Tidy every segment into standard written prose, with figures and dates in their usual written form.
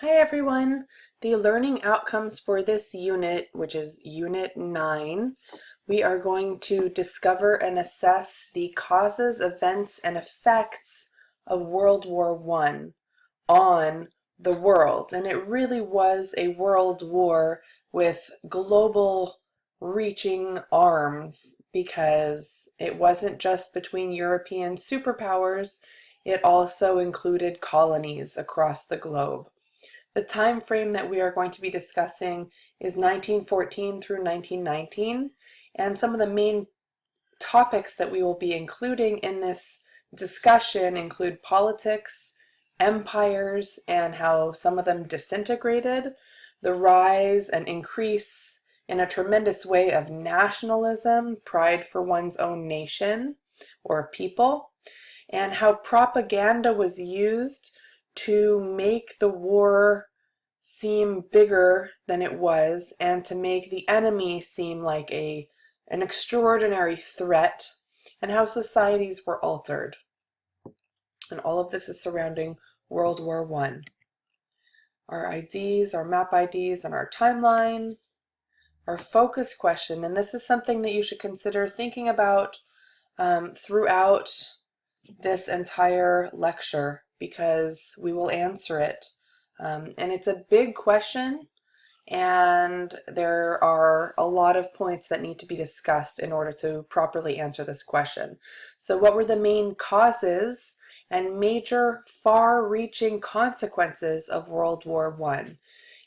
Hi everyone! The learning outcomes for this unit, which is Unit 9, we are going to discover and assess the causes, events, and effects of World War I on the world. And it really was a world war with global reaching arms because it wasn't just between European superpowers, it also included colonies across the globe. The time frame that we are going to be discussing is 1914 through 1919, and some of the main topics that we will be including in this discussion include politics, empires, and how some of them disintegrated, the rise and increase in a tremendous way of nationalism, pride for one's own nation or people, and how propaganda was used to make the war seem bigger than it was and to make the enemy seem like an extraordinary threat, and how societies were altered. And all of this is surrounding World War I. Our IDs, our map IDs, and our timeline, our focus question, and this is something that you should consider thinking about throughout this entire lecture, because we will answer it. And it's a big question, and there are a lot of points that need to be discussed in order to properly answer this question. So what were the main causes and major far-reaching consequences of World War I?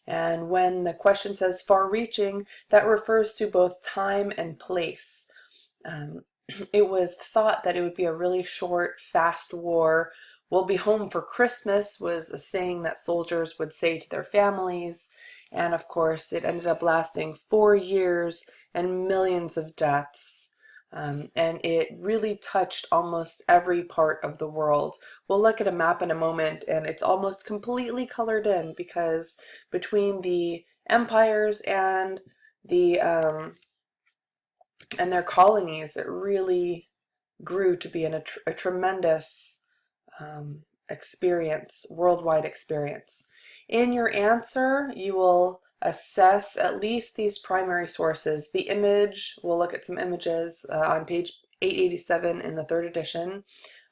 And when the question says far-reaching, that refers to both time and place. It was thought that it would be a really short, fast war. We'll be home for Christmas was a saying that soldiers would say to their families. And of course, it ended up lasting 4 years and millions of deaths. And it really touched almost every part of the world. We'll look at a map in a moment, and it's almost completely colored in because between the empires and their colonies, it really grew to be a tremendous experience, worldwide experience. In your answer, you will assess at least these primary sources. The image, we'll look at some images on page 887 in the 3rd edition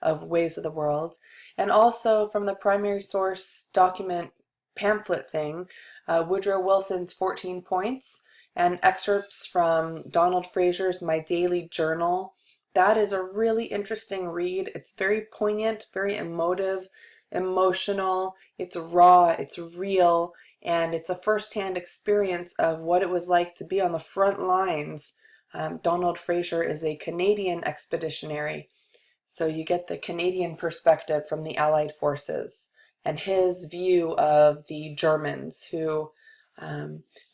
of Ways of the World, and also from the primary source document pamphlet thing, Woodrow Wilson's 14 Points, and excerpts from Donald Fraser's My Daily Journal. That is a really interesting read. It's very poignant, very emotive, emotional, it's raw, it's real, and it's a first-hand experience of what it was like to be on the front lines. Donald Fraser is a Canadian expeditionary, so you get the Canadian perspective from the Allied forces and his view of the Germans who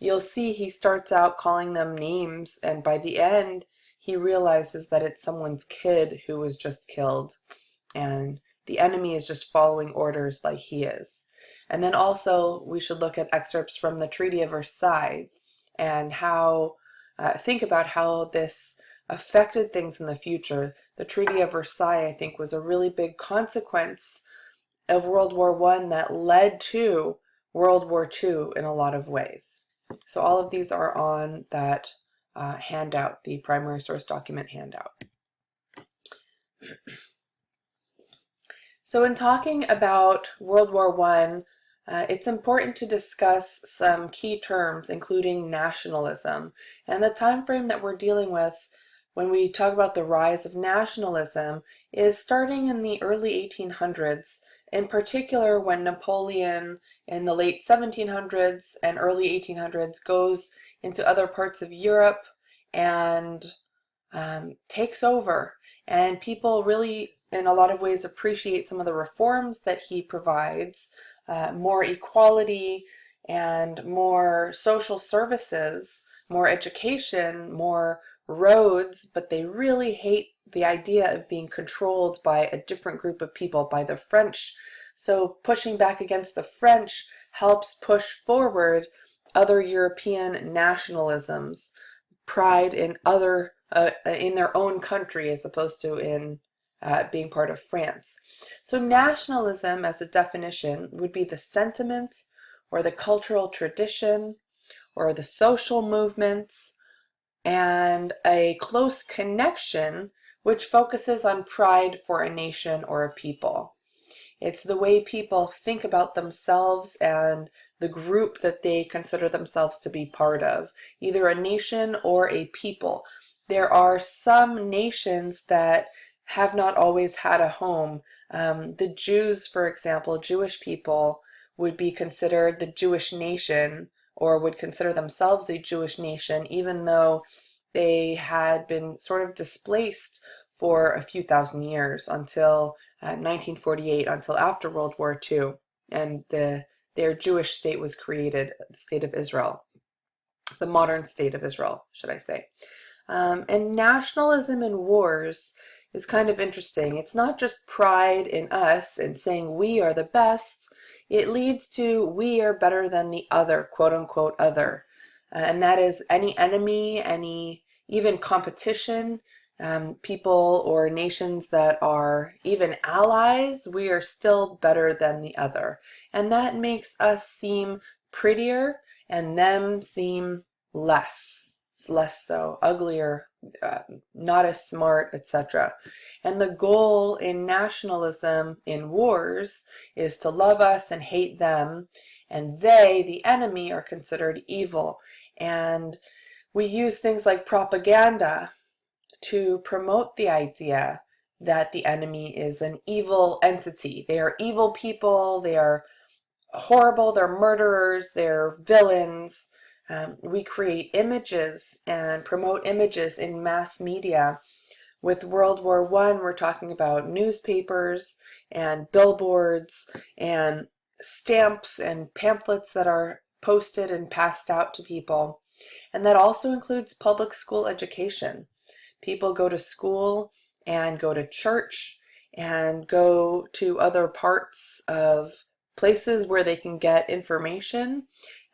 you'll see he starts out calling them names, and by the end he realizes that it's someone's kid who was just killed, and the enemy is just following orders like he is. And then also we should look at excerpts from the Treaty of Versailles and how think about how this affected things in the future. The Treaty of Versailles, I think, was a really big consequence of World War I that led to World War II in a lot of ways. So all of these are on that handout, the primary source document handout. So in talking about World War I, it's important to discuss some key terms, including nationalism. And the time frame that we're dealing with when we talk about the rise of nationalism is starting in the early 1800s, in particular when Napoleon in the late 1700s and early 1800s goes into other parts of Europe and takes over. And people really, in a lot of ways, appreciate some of the reforms that he provides, more equality and more social services, more education, more roads, but they really hate the idea of being controlled by a different group of people, by the French. So pushing back against the French helps push forward other European nationalisms, pride in other in their own country as opposed to in being part of France. So nationalism as a definition would be the sentiment or the cultural tradition, or the social movements, and a close connection which focuses on pride for a nation or a people. It's the way people think about themselves and the group that they consider themselves to be part of, either a nation or a people. There are some nations that have not always had a home. The Jews, for example, Jewish people would be considered the Jewish nation, or would consider themselves a Jewish nation, even though they had been sort of displaced for a few thousand years until 1948, until after World War II, and their Jewish state was created, the state of Israel, the modern state of Israel, should I say. And nationalism in wars is kind of interesting. It's not just pride in us and saying we are the best. It leads to we are better than the other, quote unquote, other. And that is any enemy, any even competition, people or nations that are even allies, we are still better than the other. And that makes us seem prettier and them seem less so, uglier, not as smart, etc. And the goal in nationalism in wars is to love us and hate them, and they, the enemy, are considered evil. And we use things like propaganda to promote the idea that the enemy is an evil entity. They are evil people, they are horrible, they're murderers, they're villains. We create images and promote images in mass media. With World War I, we're talking about newspapers and billboards and stamps and pamphlets that are posted and passed out to people. And that also includes public school education. People go to school and go to church and go to other parts of places where they can get information,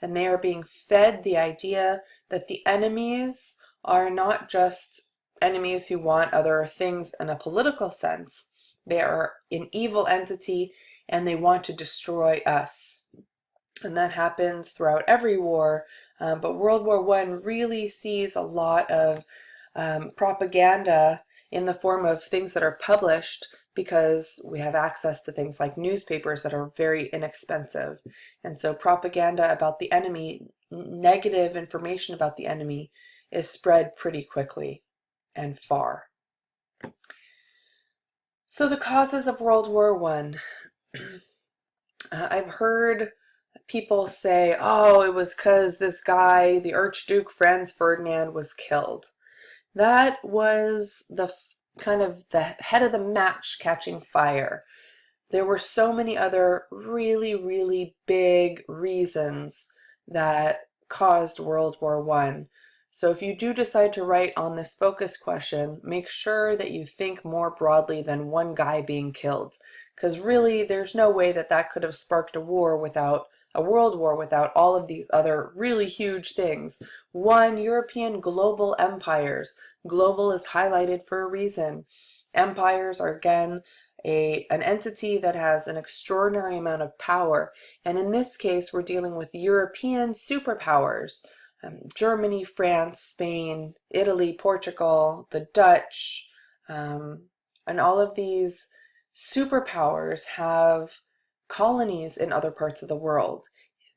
and they are being fed the idea that the enemies are not just enemies who want other things in a political sense. They are an evil entity and they want to destroy us. And that happens throughout every war, but World War I really sees a lot of propaganda in the form of things that are published, because we have access to things like newspapers that are very inexpensive. And so propaganda about the enemy, negative information about the enemy, is spread pretty quickly and far. So the causes of World War I. I've heard people say, oh, it was because this guy, the Archduke Franz Ferdinand, was killed. That was the kind of the head of the match catching fire. There were so many other really, really big reasons that caused World War I. So if you do decide to write on this focus question, make sure that you think more broadly than one guy being killed. Because really, there's no way that that could have sparked a world war without all of these other really huge things. One, European global empires. Global is highlighted for a reason. Empires are, again, an entity that has an extraordinary amount of power. And in this case, we're dealing with European superpowers. Germany, France, Spain, Italy, Portugal, the Dutch, and all of these superpowers have colonies in other parts of the world.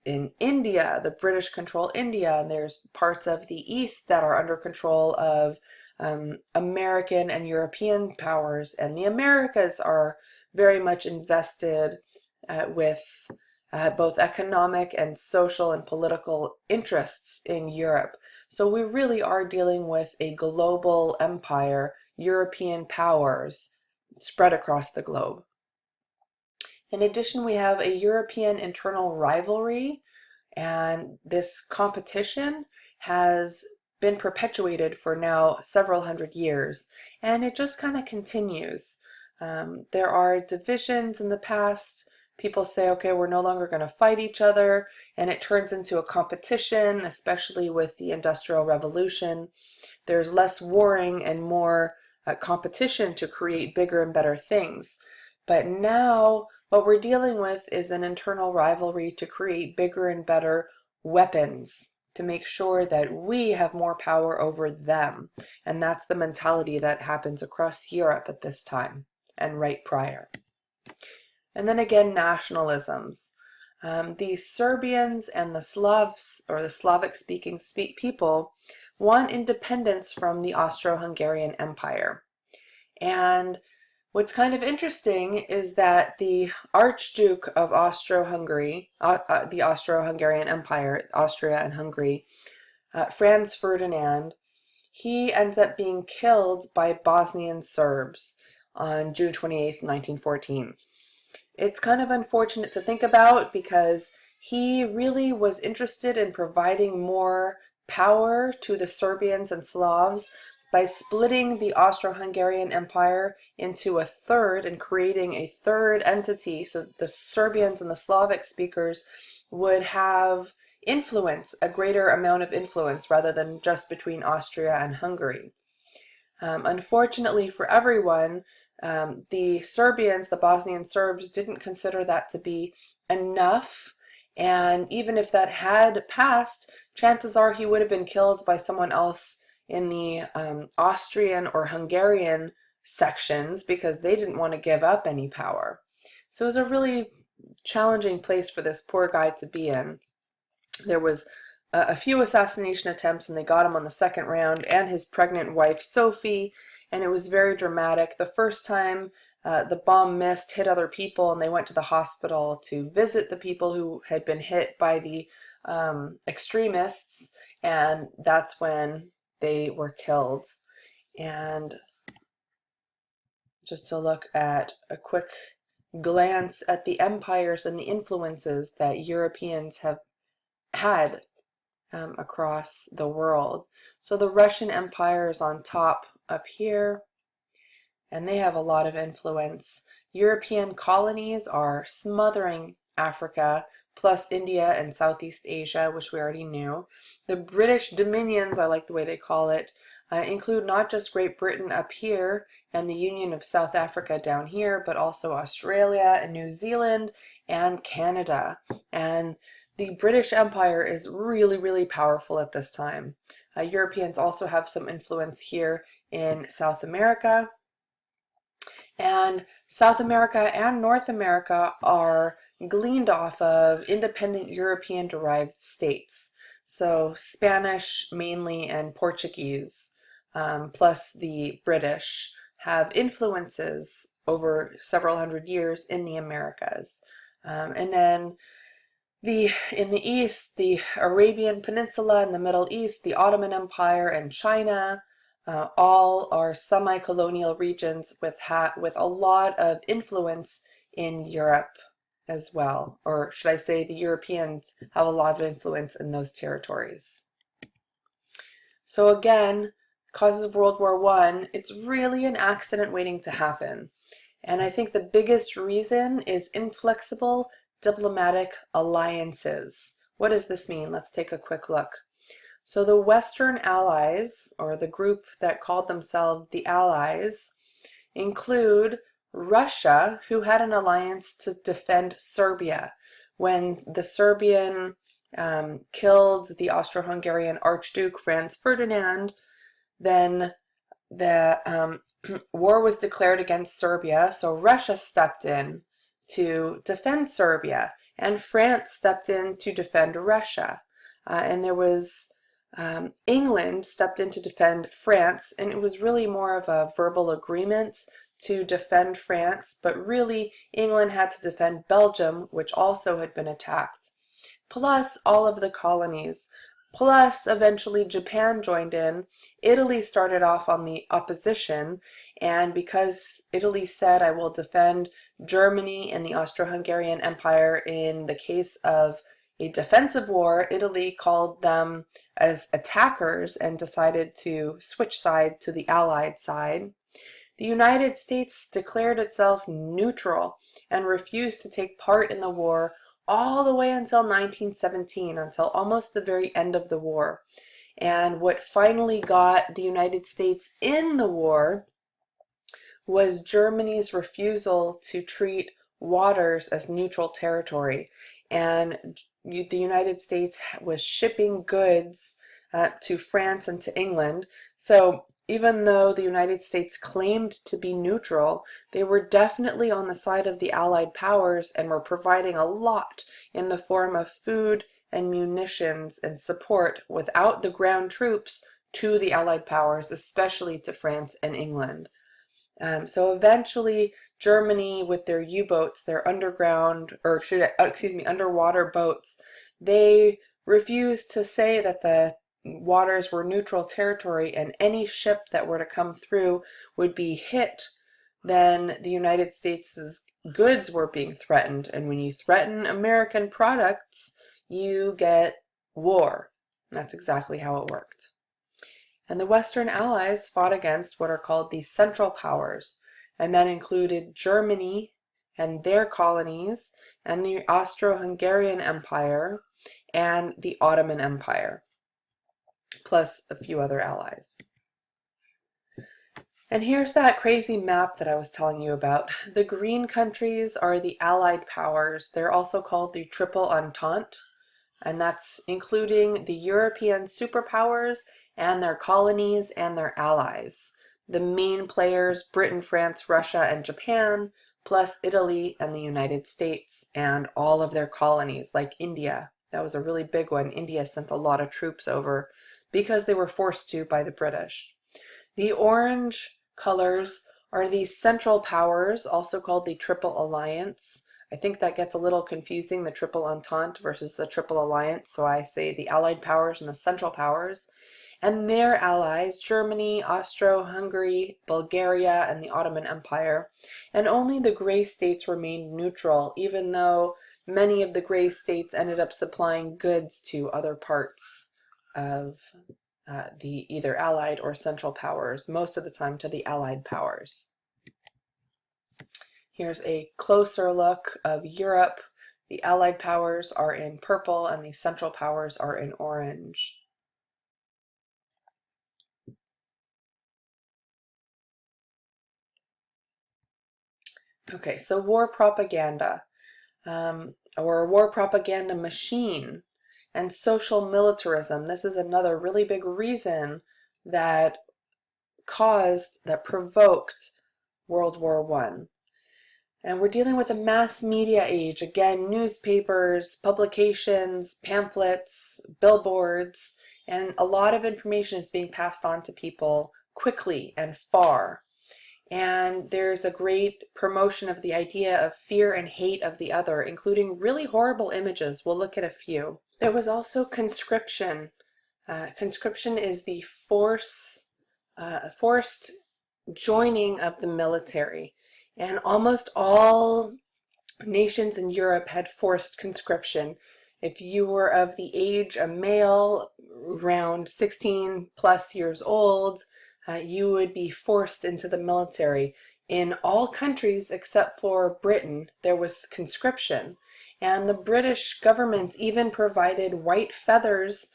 In India, the British control India, and there's parts of the East that are under control of American and European powers, and the Americas are very much invested with both economic and social and political interests in Europe. So we really are dealing with a global empire, European powers spread across the globe. In addition, we have a European internal rivalry, and this competition has been perpetuated for now several hundred years, and it just kind of continues. There are divisions in the past. People say, okay, we're no longer going to fight each other, and it turns into a competition, especially with the Industrial Revolution. There's less warring and more competition to create bigger and better things. But now What we're dealing with is an internal rivalry to create bigger and better weapons to make sure that we have more power over them. And that's the mentality that happens across Europe at this time and right prior. And then again, nationalisms. The Serbians and the Slavs, or the Slavic-speaking people, want independence from the Austro-Hungarian Empire. And what's kind of interesting is that the Archduke of Austro-Hungary, the Austro-Hungarian Empire, Austria and Hungary, Franz Ferdinand, he ends up being killed by Bosnian Serbs on June 28th, 1914. It's kind of unfortunate to think about because he really was interested in providing more power to the Serbians and Slavs by splitting the Austro-Hungarian Empire into a third and creating a third entity, so the Serbians and the Slavic speakers would have influence, a greater amount of influence, rather than just between Austria and Hungary. Unfortunately for everyone, the Serbians, the Bosnian Serbs, didn't consider that to be enough, and even if that had passed, chances are he would have been killed by someone else in the Austrian or Hungarian sections because they didn't want to give up any power. So it was a really challenging place for this poor guy to be in. There was a few assassination attempts, and they got him on the second round, and his pregnant wife Sophie, and it was very dramatic. The first time the bomb missed, hit other people, and they went to the hospital to visit the people who had been hit by the extremists, and that's when they were killed. And just to look at a quick glance at the empires and the influences that Europeans have had across the world. So the Russian Empire is on top up here, and they have a lot of influence. European colonies are smothering Africa, plus India and Southeast Asia, which we already knew. The British dominions, I like the way they call it, include not just Great Britain up here and the Union of South Africa down here, but also Australia and New Zealand and Canada. And the British Empire is really, really powerful at this time. Europeans also have some influence here in South America. And South America and North America are gleaned off of independent European-derived states. So Spanish mainly and Portuguese, plus the British, have influences over several hundred years in the Americas. And then in the East, the Arabian Peninsula, in the Middle East, the Ottoman Empire and China, all are semi-colonial regions with a lot of influence in Europe as well. Or should I say the Europeans have a lot of influence in those territories. So again, causes of World War I, it's really an accident waiting to happen. And I think the biggest reason is inflexible diplomatic alliances. What does this mean? Let's take a quick look. So the Western Allies, or the group that called themselves the Allies, include Russia, who had an alliance to defend Serbia. When the Serbian killed the Austro-Hungarian Archduke Franz Ferdinand, then the war was declared against Serbia, so Russia stepped in to defend Serbia, and France stepped in to defend Russia. And there was England stepped in to defend France, and it was really more of a verbal agreement to defend France, but really England had to defend Belgium, which also had been attacked, plus all of the colonies. Plus, eventually Japan joined in. Italy started off on the opposition, and because Italy said, I will defend Germany and the Austro-Hungarian Empire in the case of a defensive war, Italy called them as attackers and decided to switch side to the Allied side. The United States declared itself neutral and refused to take part in the war all the way until 1917, until almost the very end of the war. And what finally got the United States in the war was Germany's refusal to treat waters as neutral territory, and the United States was shipping goods to France and to England. So even though the United States claimed to be neutral, they were definitely on the side of the Allied powers and were providing a lot in the form of food and munitions and support without the ground troops to the Allied powers, especially to France and England. So eventually Germany, with their U-boats, their underground, or underwater boats, they refused to say that the waters were neutral territory, and any ship that were to come through would be hit. Then the United States' goods were being threatened, and when you threaten American products, you get war. That's exactly how it worked. And the Western Allies fought against what are called the Central Powers, and that included Germany and their colonies, and the Austro-Hungarian Empire, and the Ottoman Empire, plus a few other allies. And here's that crazy map that I was telling you about. The green countries are the Allied powers. They're also called the Triple Entente, and that's including the European superpowers and their colonies and their allies. The main players, Britain, France, Russia, and Japan, plus Italy and the United States and all of their colonies, like India. That was a really big one. India sent a lot of troops over because they were forced to by the British. The orange colors are the Central Powers, also called the Triple Alliance. I think that gets a little confusing, the Triple Entente versus the Triple Alliance, so I say the Allied powers and the Central Powers. And their allies, Germany, Austro-Hungary, Bulgaria, and the Ottoman Empire. And only the gray states remained neutral, even though many of the gray states ended up supplying goods to other parts of the either Allied or Central Powers, most of the time to the Allied powers. Here's a closer look of Europe. The Allied powers are in purple and the Central Powers are in orange. Okay, so war propaganda, or a war propaganda machine, and social militarism. This is another really big reason that provoked World War I. And we're dealing with a mass media age. Again, newspapers, publications, pamphlets, billboards, and a lot of information is being passed on to people quickly and far. And there's a great promotion of the idea of fear and hate of the other, including really horrible images. We'll look at a few. There was also conscription. Conscription is the forced joining of the military. And almost all nations in Europe had forced conscription. If you were of the age, a male around 16 plus years old, you would be forced into the military. In all countries except for Britain, there was conscription. And the British government even provided white feathers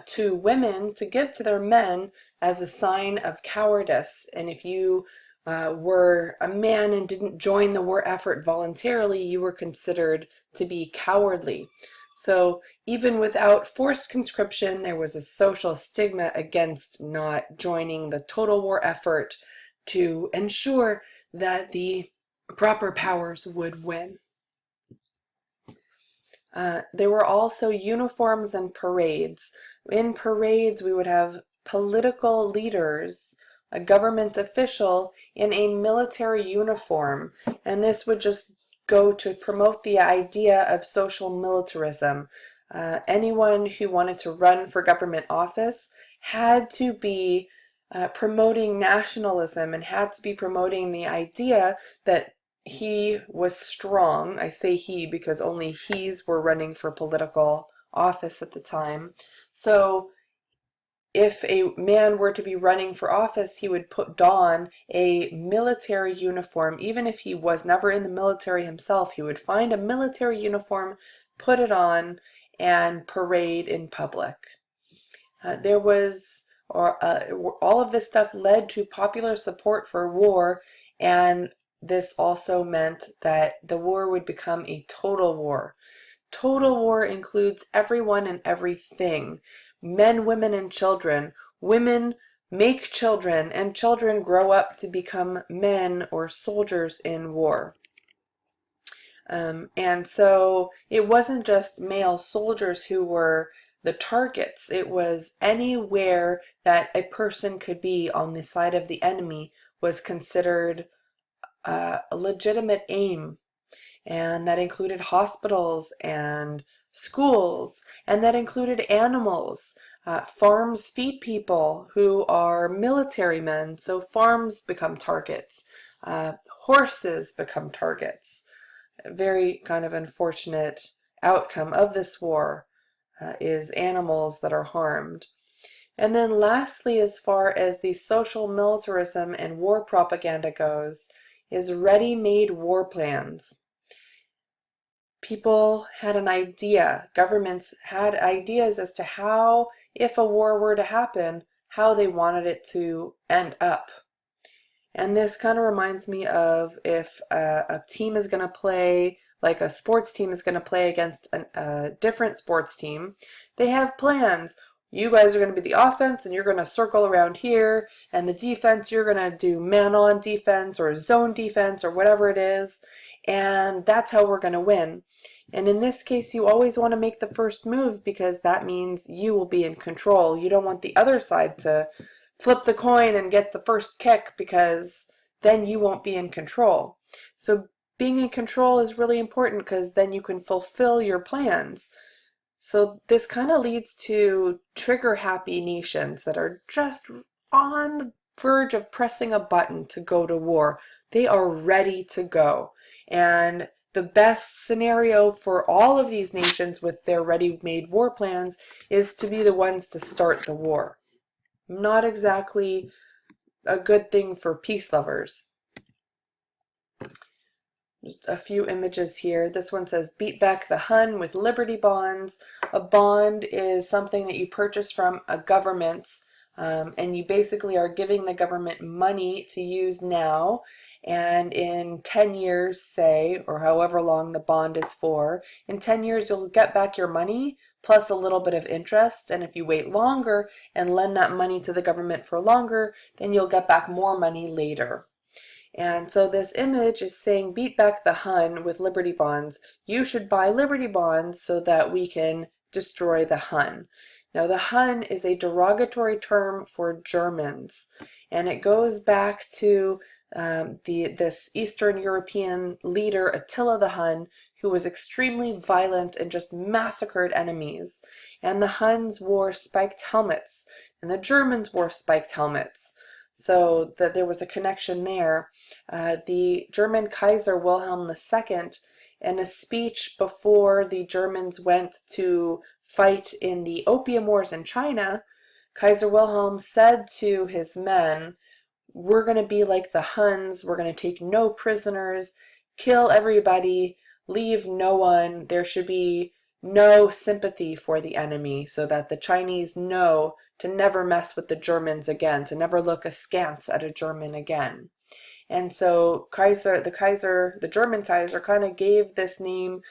to women to give to their men as a sign of cowardice. And if you were a man and didn't join the war effort voluntarily, you were considered to be cowardly. So even without forced conscription, there was a social stigma against not joining the total war effort to ensure that the proper powers would win. There were also uniforms and parades. In parades, we would have political leaders, a government official in a military uniform, and this would just go to promote the idea of social militarism. Anyone who wanted to run for government office had to be promoting nationalism and had to be promoting the idea that he was strong. I say he because only he's were running for political office at the time. So if a man were to be running for office, he would don a military uniform. Even if he was never in the military himself, he would find a military uniform, put it on, and parade in public. All of this stuff led to popular support for war, and this also meant that the war would become a total war. Total war includes everyone and everything. Men, women, and children. Women make children, and children grow up to become men or soldiers in war. And so it wasn't just male soldiers who were the targets. It was anywhere that a person could be on the side of the enemy was considered a legitimate aim. And that included hospitals and schools, and that included animals. Farms feed people who are military men, so farms become targets. Horses become targets. A very kind of unfortunate outcome of this war is animals that are harmed. And then lastly, as far as the social militarism and war propaganda goes, is ready-made war plans. People had an idea, governments had ideas as to how, if a war were to happen, how they wanted it to end up. And this kind of reminds me of if a team is going to play, like a sports team is going to play against a different sports team, they have plans. You guys are going to be the offense and you're going to circle around here, and the defense, you're going to do man-on defense or zone defense or whatever it is, and that's how we're going to win. And in this case, you always want to make the first move because that means you will be in control. You don't want the other side to flip the coin and get the first kick because then you won't be in control. So being in control is really important because then you can fulfill your plans. So this kind of leads to trigger-happy nations that are just on the verge of pressing a button to go to war. They are ready to go. And the best scenario for all of these nations with their ready-made war plans is to be the ones to start the war. Not exactly a good thing for peace lovers. Just a few images here. This one says, beat back the Hun with Liberty bonds. A bond is something that you purchase from a government, and you basically are giving the government money to use now, and in 10 years, say, or however long the bond is for, in 10 years you'll get back your money plus a little bit of interest, and if you wait longer and lend that money to the government for longer, then you'll get back more money later. And so this image is saying, beat back the Hun with Liberty bonds. You should buy Liberty bonds so that we can destroy the Hun. Now the Hun is a derogatory term for Germans, and it goes back to this Eastern European leader, Attila the Hun, who was extremely violent and just massacred enemies. And the Huns wore spiked helmets, and the Germans wore spiked helmets. So that there was a connection there. The German Kaiser Wilhelm II, in a speech before the Germans went to fight in the Opium Wars in China, Kaiser Wilhelm said to his men, we're going to be like the Huns, we're going to take no prisoners, kill everybody, leave no one, there should be no sympathy for the enemy, so that the Chinese know to never mess with the Germans again, to never look askance at a German again. And so the German Kaiser kind of gave this name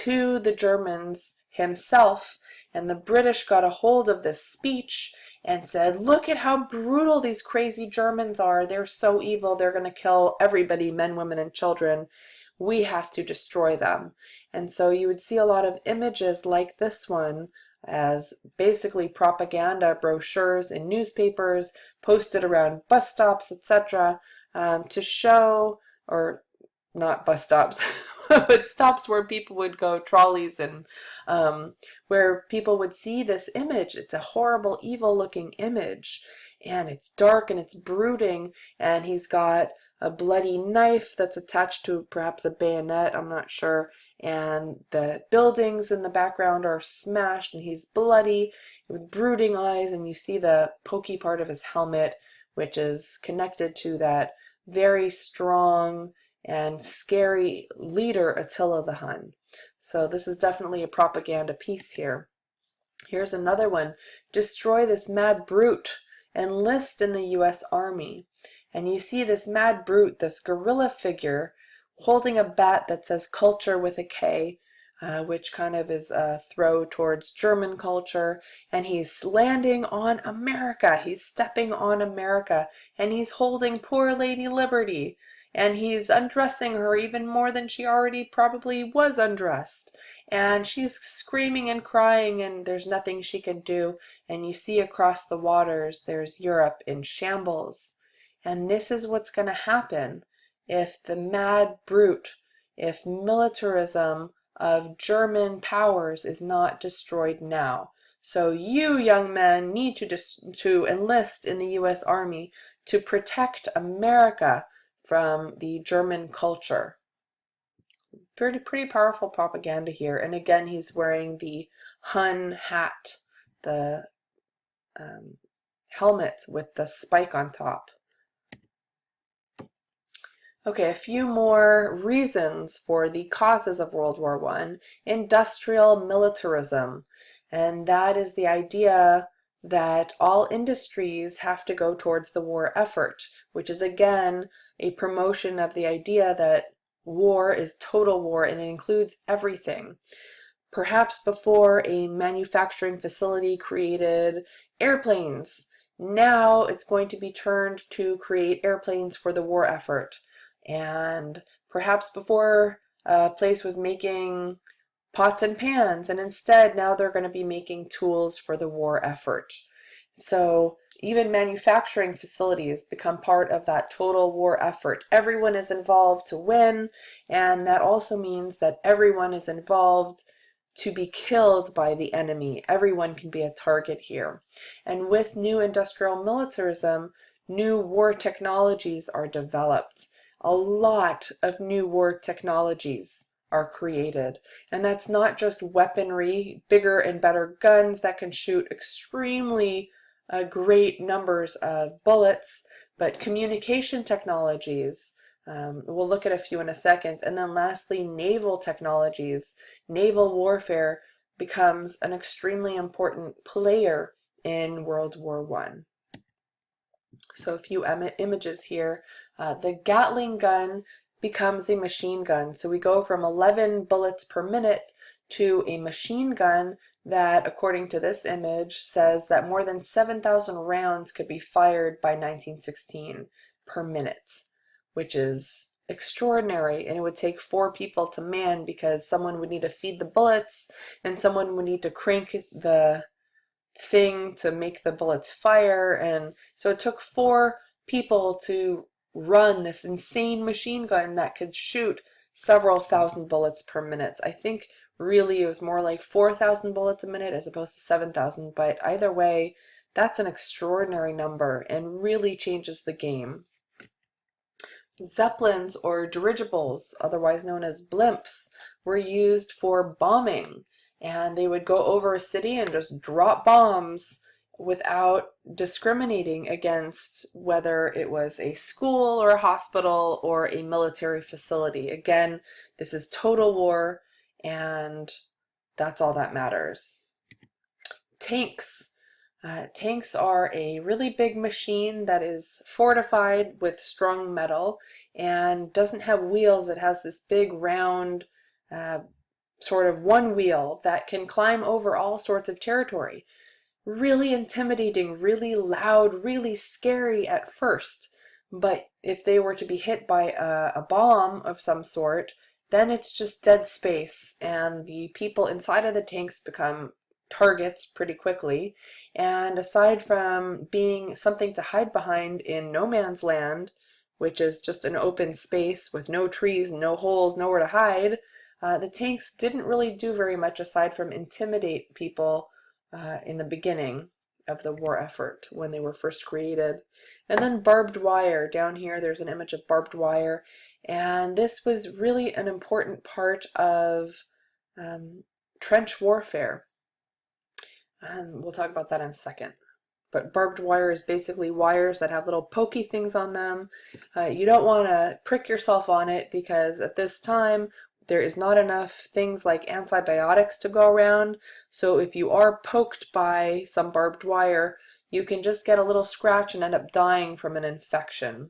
to the Germans himself, and the British got a hold of this speech and said, look at how brutal these crazy Germans are. They're so evil. They're going to kill everybody, men, women, and children. We have to destroy them. And so you would see a lot of images like this one as basically propaganda brochures in newspapers posted around bus stops, etc., to show, or not bus stops, but stops where people would go, trolleys, and where people would see this image. It's a horrible, evil looking image, and it's dark and it's brooding, and he's got a bloody knife that's attached to perhaps a bayonet, I'm not sure, and the buildings in the background are smashed, and he's bloody with brooding eyes, and you see the pokey part of his helmet, which is connected to that very strong and scary leader, Attila the Hun. So this is definitely a propaganda piece here. Here's another one. Destroy this mad brute. Enlist in the U.S. Army. And you see this mad brute, this gorilla figure, holding a bat that says culture with a K, which kind of is a throw towards German culture, and he's landing on America. He's stepping on America, and he's holding poor Lady Liberty, and he's undressing her even more than she already probably was undressed. And she's screaming and crying, and there's nothing she can do. And you see across the waters, there's Europe in shambles. And this is what's going to happen if the mad brute, if militarism of German powers is not destroyed now. So you, young men, need to enlist in the U.S. Army to protect America from the German culture. Pretty powerful propaganda here. And again, he's wearing the Hun hat, the helmet with the spike on top. Okay, a few more reasons for the causes of World War I. Industrial militarism. And that is the idea that all industries have to go towards the war effort, which is again a promotion of the idea that war is total war and it includes everything. Perhaps before, a manufacturing facility created airplanes. Now it's going to be turned to create airplanes for the war effort. And perhaps before, a place was making pots and pans, and instead now they're going to be making tools for the war effort. So even manufacturing facilities become part of that total war effort. Everyone is involved to win, and that also means that everyone is involved to be killed by the enemy. Everyone can be a target here. And with new industrial militarism, new war technologies are developed. A lot of new war technologies are created. And that's not just weaponry, bigger and better guns that can shoot extremely great numbers of bullets, but communication technologies. We'll look at a few in a second. And then lastly, naval technologies. Naval warfare becomes an extremely important player in World War I. So a few images here. The Gatling gun becomes a machine gun. So we go from 11 bullets per minute to a machine gun that, according to this image, says that more than 7,000 rounds could be fired by 1916 per minute, which is extraordinary. And it would take 4 people to man, because someone would need to feed the bullets and someone would need to crank the thing to make the bullets fire. And so it took 4 people to run this insane machine gun that could shoot several thousand bullets per minute. I think really it was more like 4,000 bullets a minute as opposed to 7,000, but either way, that's an extraordinary number and really changes the game. Zeppelins, or dirigibles, otherwise known as blimps, were used for bombing, and they would go over a city and just drop bombs without discriminating against whether it was a school or a hospital or a military facility. Again, this is total war, and that's all that matters. Tanks. Tanks are a really big machine that is fortified with strong metal and doesn't have wheels. It has this big round sort of one wheel that can climb over all sorts of territory. Really intimidating, really loud, really scary at first. But if they were to be hit by a bomb of some sort, then it's just dead space, and the people inside of the tanks become targets pretty quickly. And aside from being something to hide behind in no man's land, which is just an open space with no trees, no holes, nowhere to hide, the tanks didn't really do very much aside from intimidate people in the beginning of the war effort when they were first created. And then barbed wire. Down here there's an image of barbed wire, and this was really an important part of trench warfare. And we'll talk about that in a second. But barbed wire is basically wires that have little pokey things on them. You don't want to prick yourself on it, because at this time there is not enough things like antibiotics to go around. So if you are poked by some barbed wire, you can just get a little scratch and end up dying from an infection.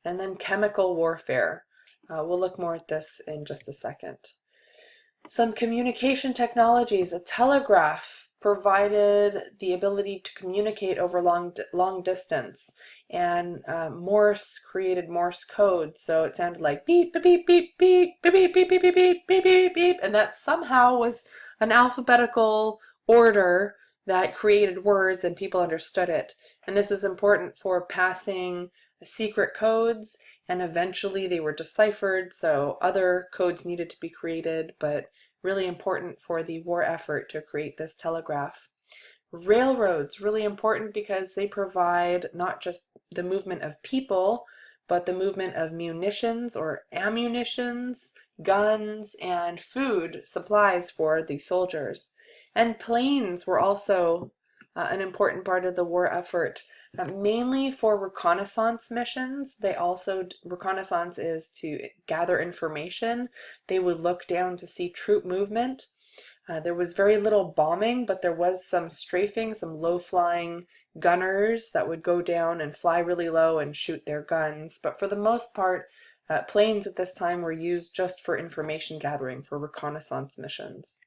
And then chemical warfare. We'll look more at this in just a second. Some communication technologies. A telegraph provided the ability to communicate over long distance, and Morse created Morse code, so it sounded like beep beep beep beep beep beep beep beep beep beep beep beep beep, and that somehow was an alphabetical order that created words and people understood it. And this was important for passing secret codes, and eventually they were deciphered, so other codes needed to be created, but really important for the war effort to create this telegraph. Railroads, really important because they provide not just the movement of people, but the movement of munitions or ammunitions, guns, and food supplies for the soldiers. And planes were also an important part of the war effort, mainly for reconnaissance missions. Reconnaissance is to gather information. They would look down to see troop movement. There was very little bombing, but there was some strafing, some low-flying gunners that would go down and fly really low and shoot their guns. But for the most part, planes at this time were used just for information gathering, for reconnaissance missions.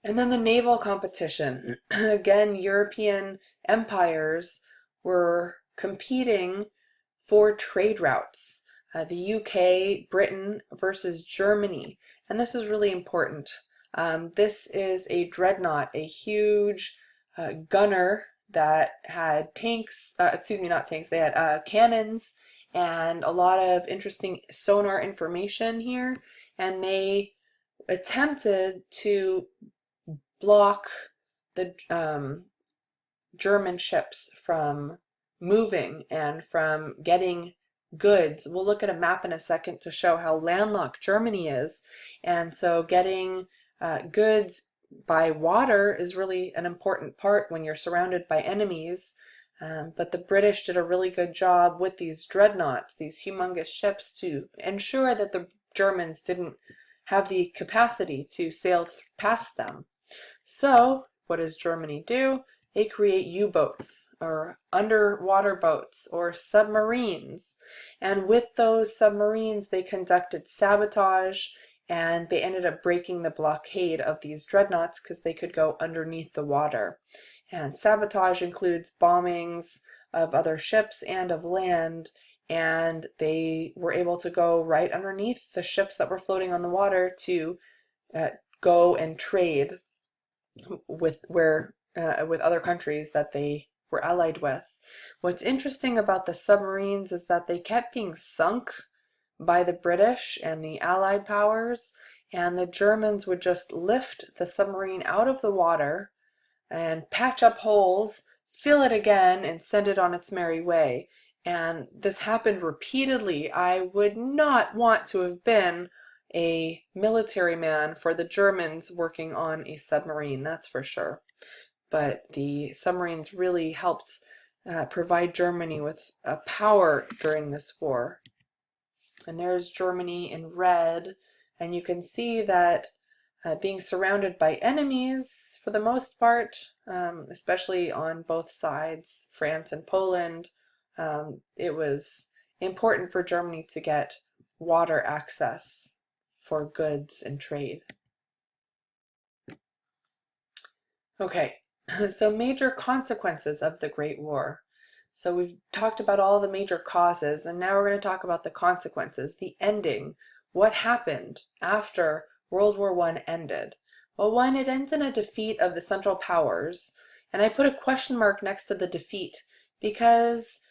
And then the naval competition. Again, European empires were competing for trade routes. The UK, Britain versus Germany. And this is really important. This is a dreadnought, a huge gunner that had tanks, not tanks, they had cannons and a lot of interesting sonar information here. And they attempted to block the German ships from moving and from getting goods. We'll look at a map in a second to show how landlocked Germany is, and so getting goods by water is really an important part when you're surrounded by enemies. But the British did a really good job with these dreadnoughts, these humongous ships, to ensure that the Germans didn't have the capacity to sail past them. So what does Germany do? They create U-boats or underwater boats or submarines. And with those submarines, they conducted sabotage, and they ended up breaking the blockade of these dreadnoughts because they could go underneath the water. And sabotage includes bombings of other ships and of land, and they were able to go right underneath the ships that were floating on the water to go and trade with other countries that they were allied with. What's interesting about the submarines is that they kept being sunk by the British and the Allied powers, and the Germans would just lift the submarine out of the water and patch up holes, fill it again, and send it on its merry way. And this happened repeatedly. I would not want to have been a military man for the Germans working on a submarine, that's for sure. But the submarines really helped provide Germany with power during this war. And there's Germany in red, and you can see that being surrounded by enemies for the most part, especially on both sides, France and Poland, it was important for Germany to get water access for goods and trade. Okay, so major consequences of the Great War. So we've talked about all the major causes, and now we're going to talk about the consequences, the ending. What happened after World War I ended? Well, one, it ends in a defeat of the Central Powers, and I put a question mark next to the defeat because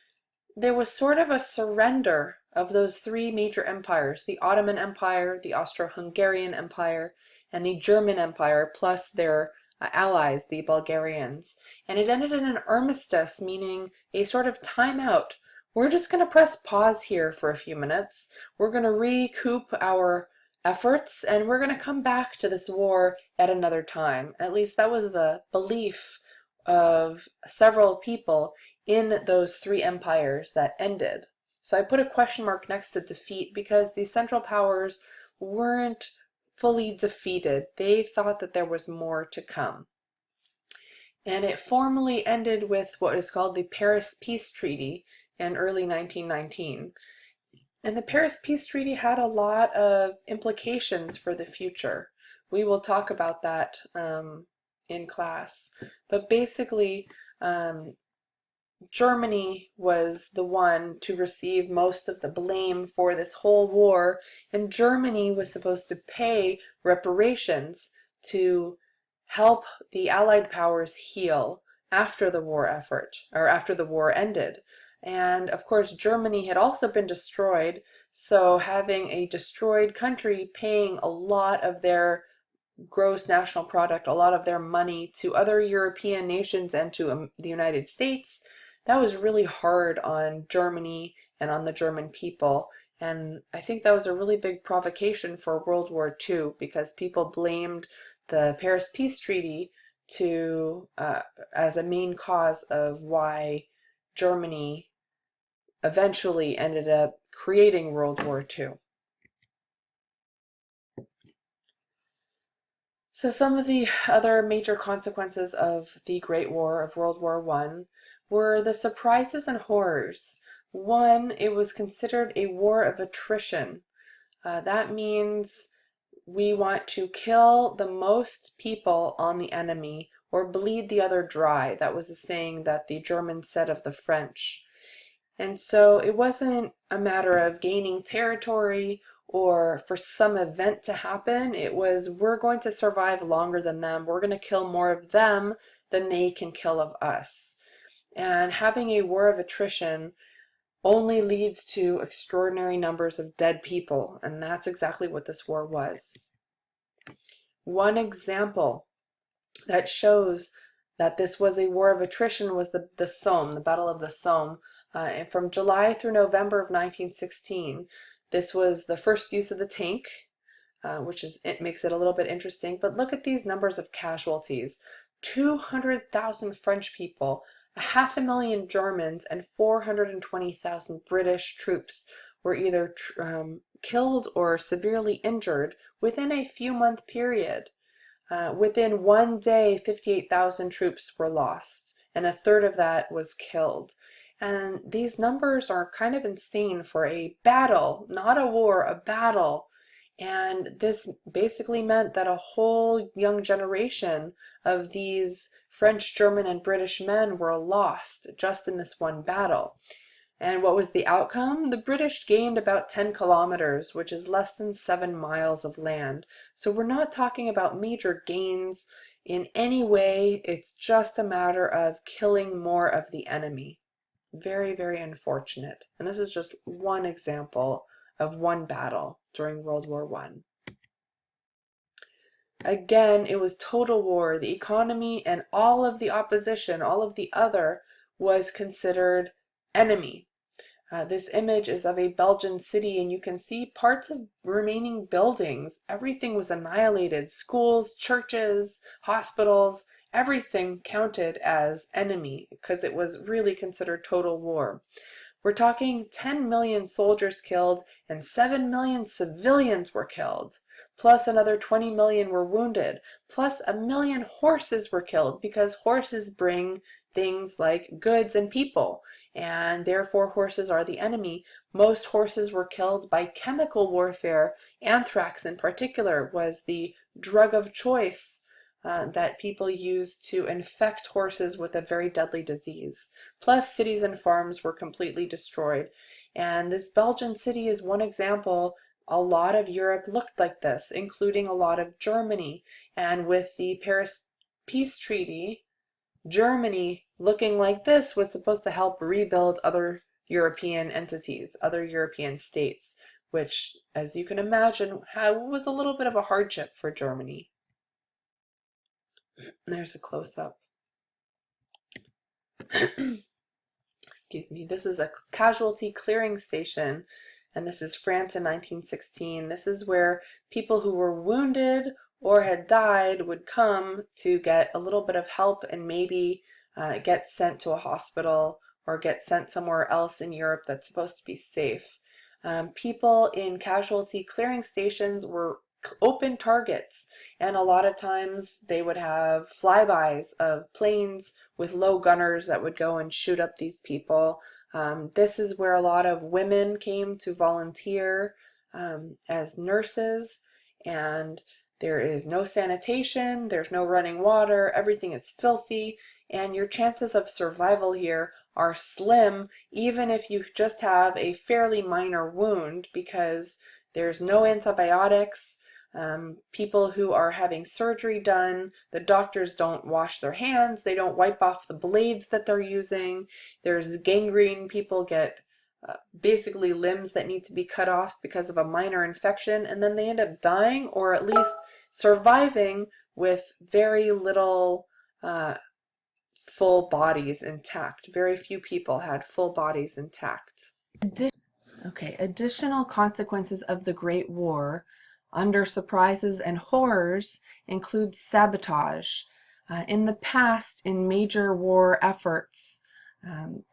there was sort of a surrender of those three major empires, the Ottoman Empire, the Austro-Hungarian Empire, and the German Empire, plus their allies, the Bulgarians. And it ended in an armistice, meaning a sort of timeout. We're just going to press pause here for a few minutes. We're going to recoup our efforts, and we're going to come back to this war at another time. At least that was the belief of several people in those three empires that ended. So I put a question mark next to defeat because the Central Powers weren't fully defeated. They thought that there was more to come. And it formally ended with what is called the Paris Peace Treaty in early 1919. And the Paris Peace Treaty had a lot of implications for the future. We will talk about that in class. But basically, Germany was the one to receive most of the blame for this whole war, and Germany was supposed to pay reparations to help the Allied powers heal after the war effort, or after the war ended. And of course, Germany had also been destroyed, so having a destroyed country paying a lot of their gross national product, a lot of their money to other European nations and to the United States, that was really hard on Germany and on the German people. And I think that was a really big provocation for World War II, because people blamed the Paris Peace Treaty as a main cause of why Germany eventually ended up creating World War II. So some of the other major consequences of the Great War of World War I were the surprises and horrors. One, it was considered a war of attrition. That means we want to kill the most people on the enemy or bleed the other dry. That was a saying that the Germans said of the French. And so it wasn't a matter of gaining territory or for some event to happen. It was, we're going to survive longer than them. We're going to kill more of them than they can kill of us. And having a war of attrition only leads to extraordinary numbers of dead people. And that's exactly what this war was. One example that shows that this was a war of attrition was the Somme, the Battle of the Somme. And from July through November of 1916, this was the first use of the tank, it makes it a little bit interesting. But look at these numbers of casualties. 200,000 French people, 500,000 Germans, and 420,000 British troops were either killed or severely injured within a few-month period. Within one day, 58,000 troops were lost, and a third of that was killed. And these numbers are kind of insane for a battle, not a war, a battle. And this basically meant that a whole young generation of these French, German, and British men were lost just in this one battle. And what was the outcome? The British gained about 10 kilometers, which is less than 7 miles of land. So we're not talking about major gains in any way. It's just a matter of killing more of the enemy. Very, very unfortunate. And this is just one example of one battle during World War I. Again, it was total war. The economy and all of the opposition, all of the other, was considered enemy. This image is of a Belgian city, and you can see parts of remaining buildings. Everything was annihilated. Schools, churches, hospitals, everything counted as enemy because it was really considered total war. We're talking 10 million soldiers killed and 7 million civilians were killed, plus another 20 million were wounded, plus 1 million horses were killed because horses bring things like goods and people, and therefore horses are the enemy. Most horses were killed by chemical warfare. Anthrax in particular was the drug of choice that people used to infect horses with a very deadly disease. Plus, cities and farms were completely destroyed. And this Belgian city is one example. A lot of Europe looked like this, including a lot of Germany. And with the Paris Peace Treaty, Germany looking like this was supposed to help rebuild other European entities, other European states, which, as you can imagine, was a little bit of a hardship for Germany. There's a close-up. Excuse me. This is a casualty clearing station, and this is France in 1916. This is where people who were wounded or had died would come to get a little bit of help and maybe get sent to a hospital or get sent somewhere else in Europe that's supposed to be safe. People in casualty clearing stations were open targets, and a lot of times they would have flybys of planes with low gunners that would go and shoot up these people. This is where a lot of women came to volunteer as nurses, and there is no sanitation, there's no running water, everything is filthy, and your chances of survival here are slim, even if you just have a fairly minor wound, because there's no antibiotics. People who are having surgery done, the doctors don't wash their hands, they don't wipe off the blades that they're using. There's gangrene, people get basically limbs that need to be cut off because of a minor infection, and then they end up dying or at least surviving with very little full bodies intact. Very few people had full bodies intact. Additional consequences of the Great War under surprises and horrors include sabotage. In the past, in major war efforts,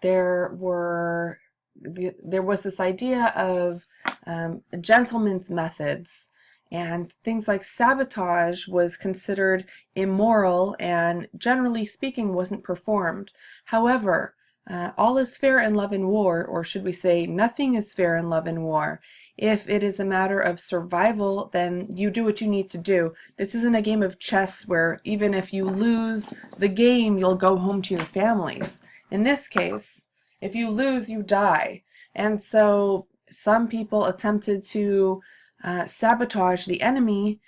there was this idea of gentleman's methods, and things like sabotage was considered immoral and, generally speaking, wasn't performed. However, all is fair in love and war, or should we say nothing is fair in love and war. If it is a matter of survival, then you do what you need to do. This isn't a game of chess where even if you lose the game, you'll go home to your families. In this case, if you lose, you die. And so some people attempted to sabotage the enemy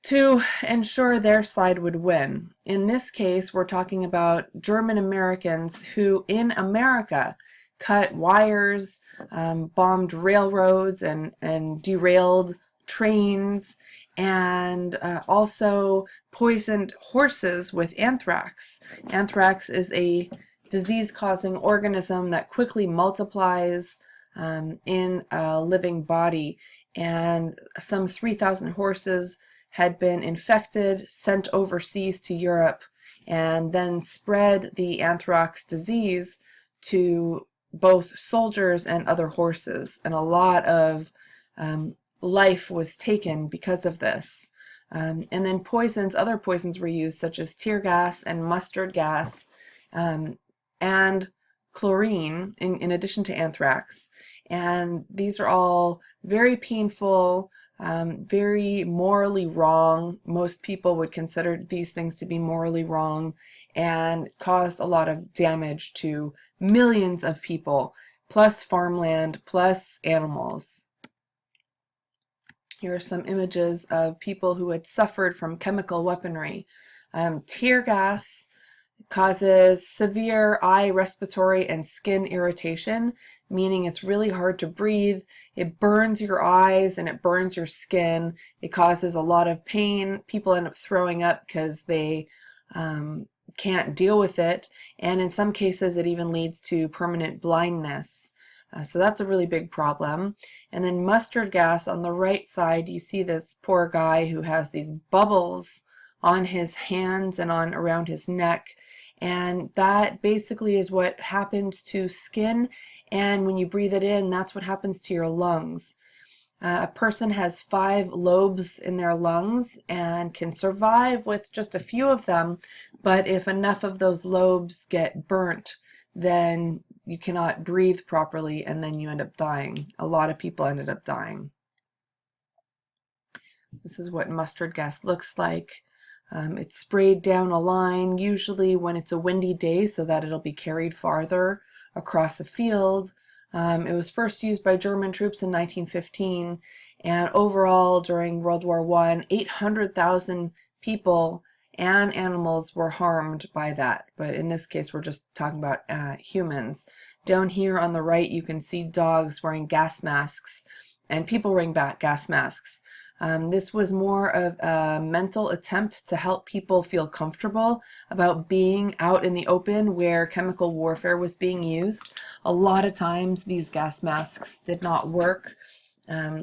to ensure their side would win. In this case, we're talking about German Americans who, in America, cut wires, bombed railroads, and derailed trains, and also poisoned horses with anthrax. Anthrax is a disease-causing organism that quickly multiplies in a living body, and some 3,000 horses had been infected, sent overseas to Europe, and then spread the anthrax disease to both soldiers and other horses. And a lot of life was taken because of this. And then other poisons were used, such as tear gas and mustard gas, and chlorine in addition to anthrax. And these are all very painful, very morally wrong. Most people would consider these things to be morally wrong, and caused a lot of damage to millions of people, plus farmland, plus animals. Here are some images of people who had suffered from chemical weaponry. Tear gas causes severe eye, respiratory, and skin irritation, meaning it's really hard to breathe. It burns your eyes and it burns your skin. It causes a lot of pain. People end up throwing up because they can't deal with it, and in some cases it even leads to permanent blindness. So that's a really big problem. And then mustard gas, on the right side, you see this poor guy who has these bubbles on his hands and around his neck, and that basically is what happens to skin, and when you breathe it in, that's what happens to your lungs. A person has 5 lobes in their lungs and can survive with just a few of them, but if enough of those lobes get burnt, then you cannot breathe properly, and then you end up dying. A lot of people ended up dying. This is what mustard gas looks like. It's sprayed down a line, usually when it's a windy day, so that it'll be carried farther across a field. It was first used by German troops in 1915, and overall during World War I, 800,000 people and animals were harmed by that. But in this case, we're just talking about humans. Down here on the right, you can see dogs wearing gas masks and people wearing gas masks. This was more of a mental attempt to help people feel comfortable about being out in the open where chemical warfare was being used. A lot of times these gas masks did not work.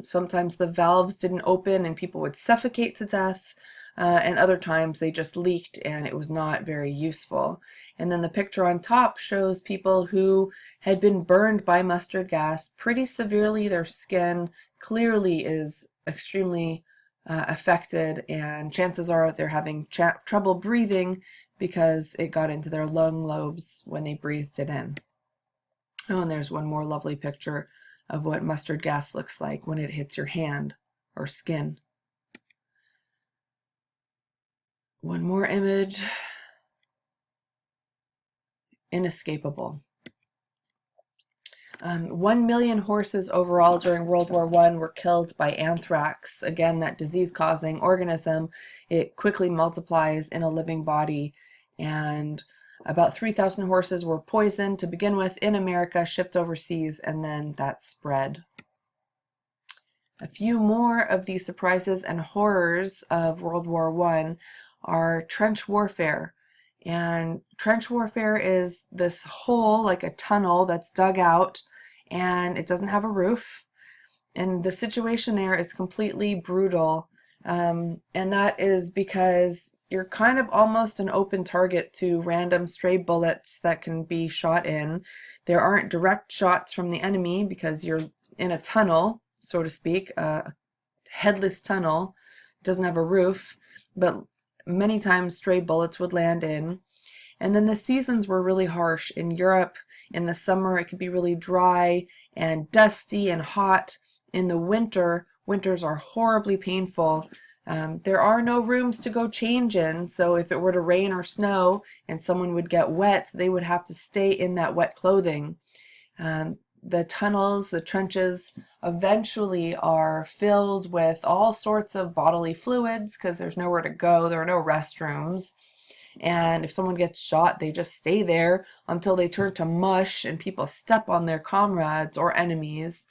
Sometimes the valves didn't open and people would suffocate to death, and other times they just leaked and it was not very useful. And then the picture on top shows people who had been burned by mustard gas pretty severely. Their skin clearly is extremely affected, and chances are they're having trouble breathing because it got into their lung lobes when they breathed it in. Oh, and there's one more lovely picture of what mustard gas looks like when it hits your hand or skin. One more image. Inescapable. 1 million horses overall during World War I were killed by anthrax. Again, that disease-causing organism, it quickly multiplies in a living body, and about 3,000 horses were poisoned to begin with in America, shipped overseas, and then that spread. A few more of the surprises and horrors of World War I are trench warfare. And trench warfare is this hole, like a tunnel that's dug out, and it doesn't have a roof. And the situation there is completely brutal. And that is because you're kind of almost an open target to random stray bullets that can be shot in. There aren't direct shots from the enemy because you're in a tunnel, so to speak, a headless tunnel. It doesn't have a roof, but many times stray bullets would land in. And then the seasons were really harsh. In Europe, in the summer, it could be really dry and dusty and hot. In the winter, winters are horribly painful. There are no rooms to go change in, so if it were to rain or snow and someone would get wet, they would have to stay in that wet clothing. The tunnels, the trenches, eventually are filled with all sorts of bodily fluids because there's nowhere to go. There are no restrooms. And if someone gets shot, they just stay there until they turn to mush and people step on their comrades or enemies.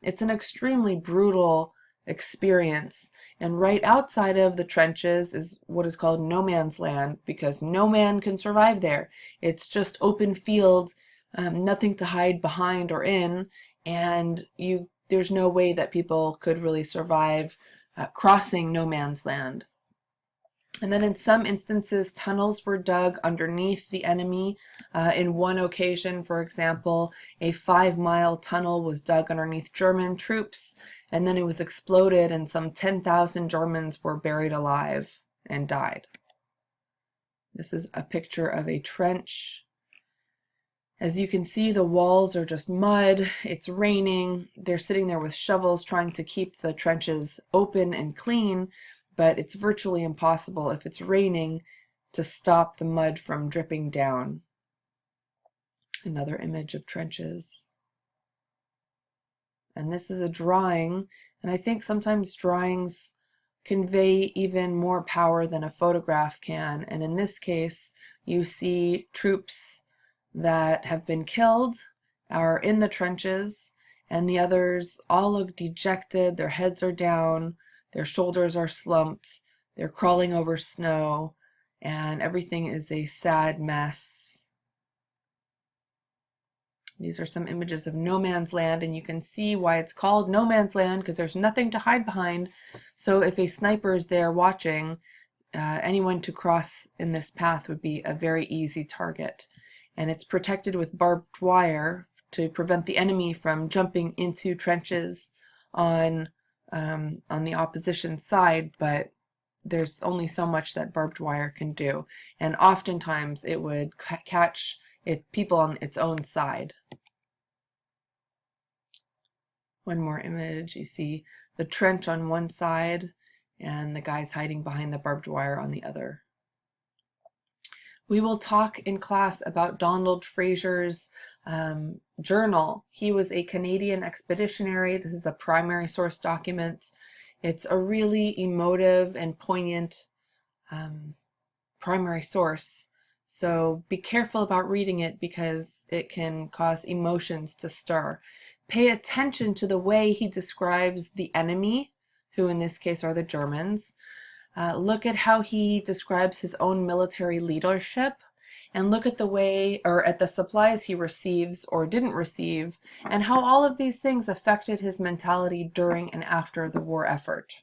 It's an extremely brutal experience. And right outside of the trenches is what is called no man's land, because no man can survive there. It's just open field, nothing to hide behind or in, and there's no way that people could really survive crossing no man's land. And then in some instances, tunnels were dug underneath the enemy. In one occasion, for example, a 5-mile tunnel was dug underneath German troops, and then it was exploded, and some 10,000 Germans were buried alive and died. This is a picture of a trench. As you can see, the walls are just mud. It's raining. They're sitting there with shovels trying to keep the trenches open and clean, but it's virtually impossible if it's raining to stop the mud from dripping down. Another image of trenches. And this is a drawing, and I think sometimes drawings convey even more power than a photograph can. And in this case, you see troops that have been killed are in the trenches, and the others all look dejected. Their heads are down, their shoulders are slumped, they're crawling over snow, and everything is a sad mess. These are some images of no man's land, and you can see why it's called no man's land, because there's nothing to hide behind. So if a sniper is there watching, anyone to cross in this path would be a very easy target. And it's protected with barbed wire to prevent the enemy from jumping into trenches on the opposition side, but there's only so much that barbed wire can do, and oftentimes it would catch people on its own side. One more image, you see the trench on one side and the guys hiding behind the barbed wire on the other. We will talk in class about Donald Fraser's journal. He was a Canadian expeditionary. This is a primary source document. It's a really emotive and poignant primary source. So be careful about reading it because it can cause emotions to stir. Pay attention to the way he describes the enemy, who in this case are the Germans. Look at how he describes his own military leadership, and look at the way, or at the supplies he receives or didn't receive, and how all of these things affected his mentality during and after the war effort.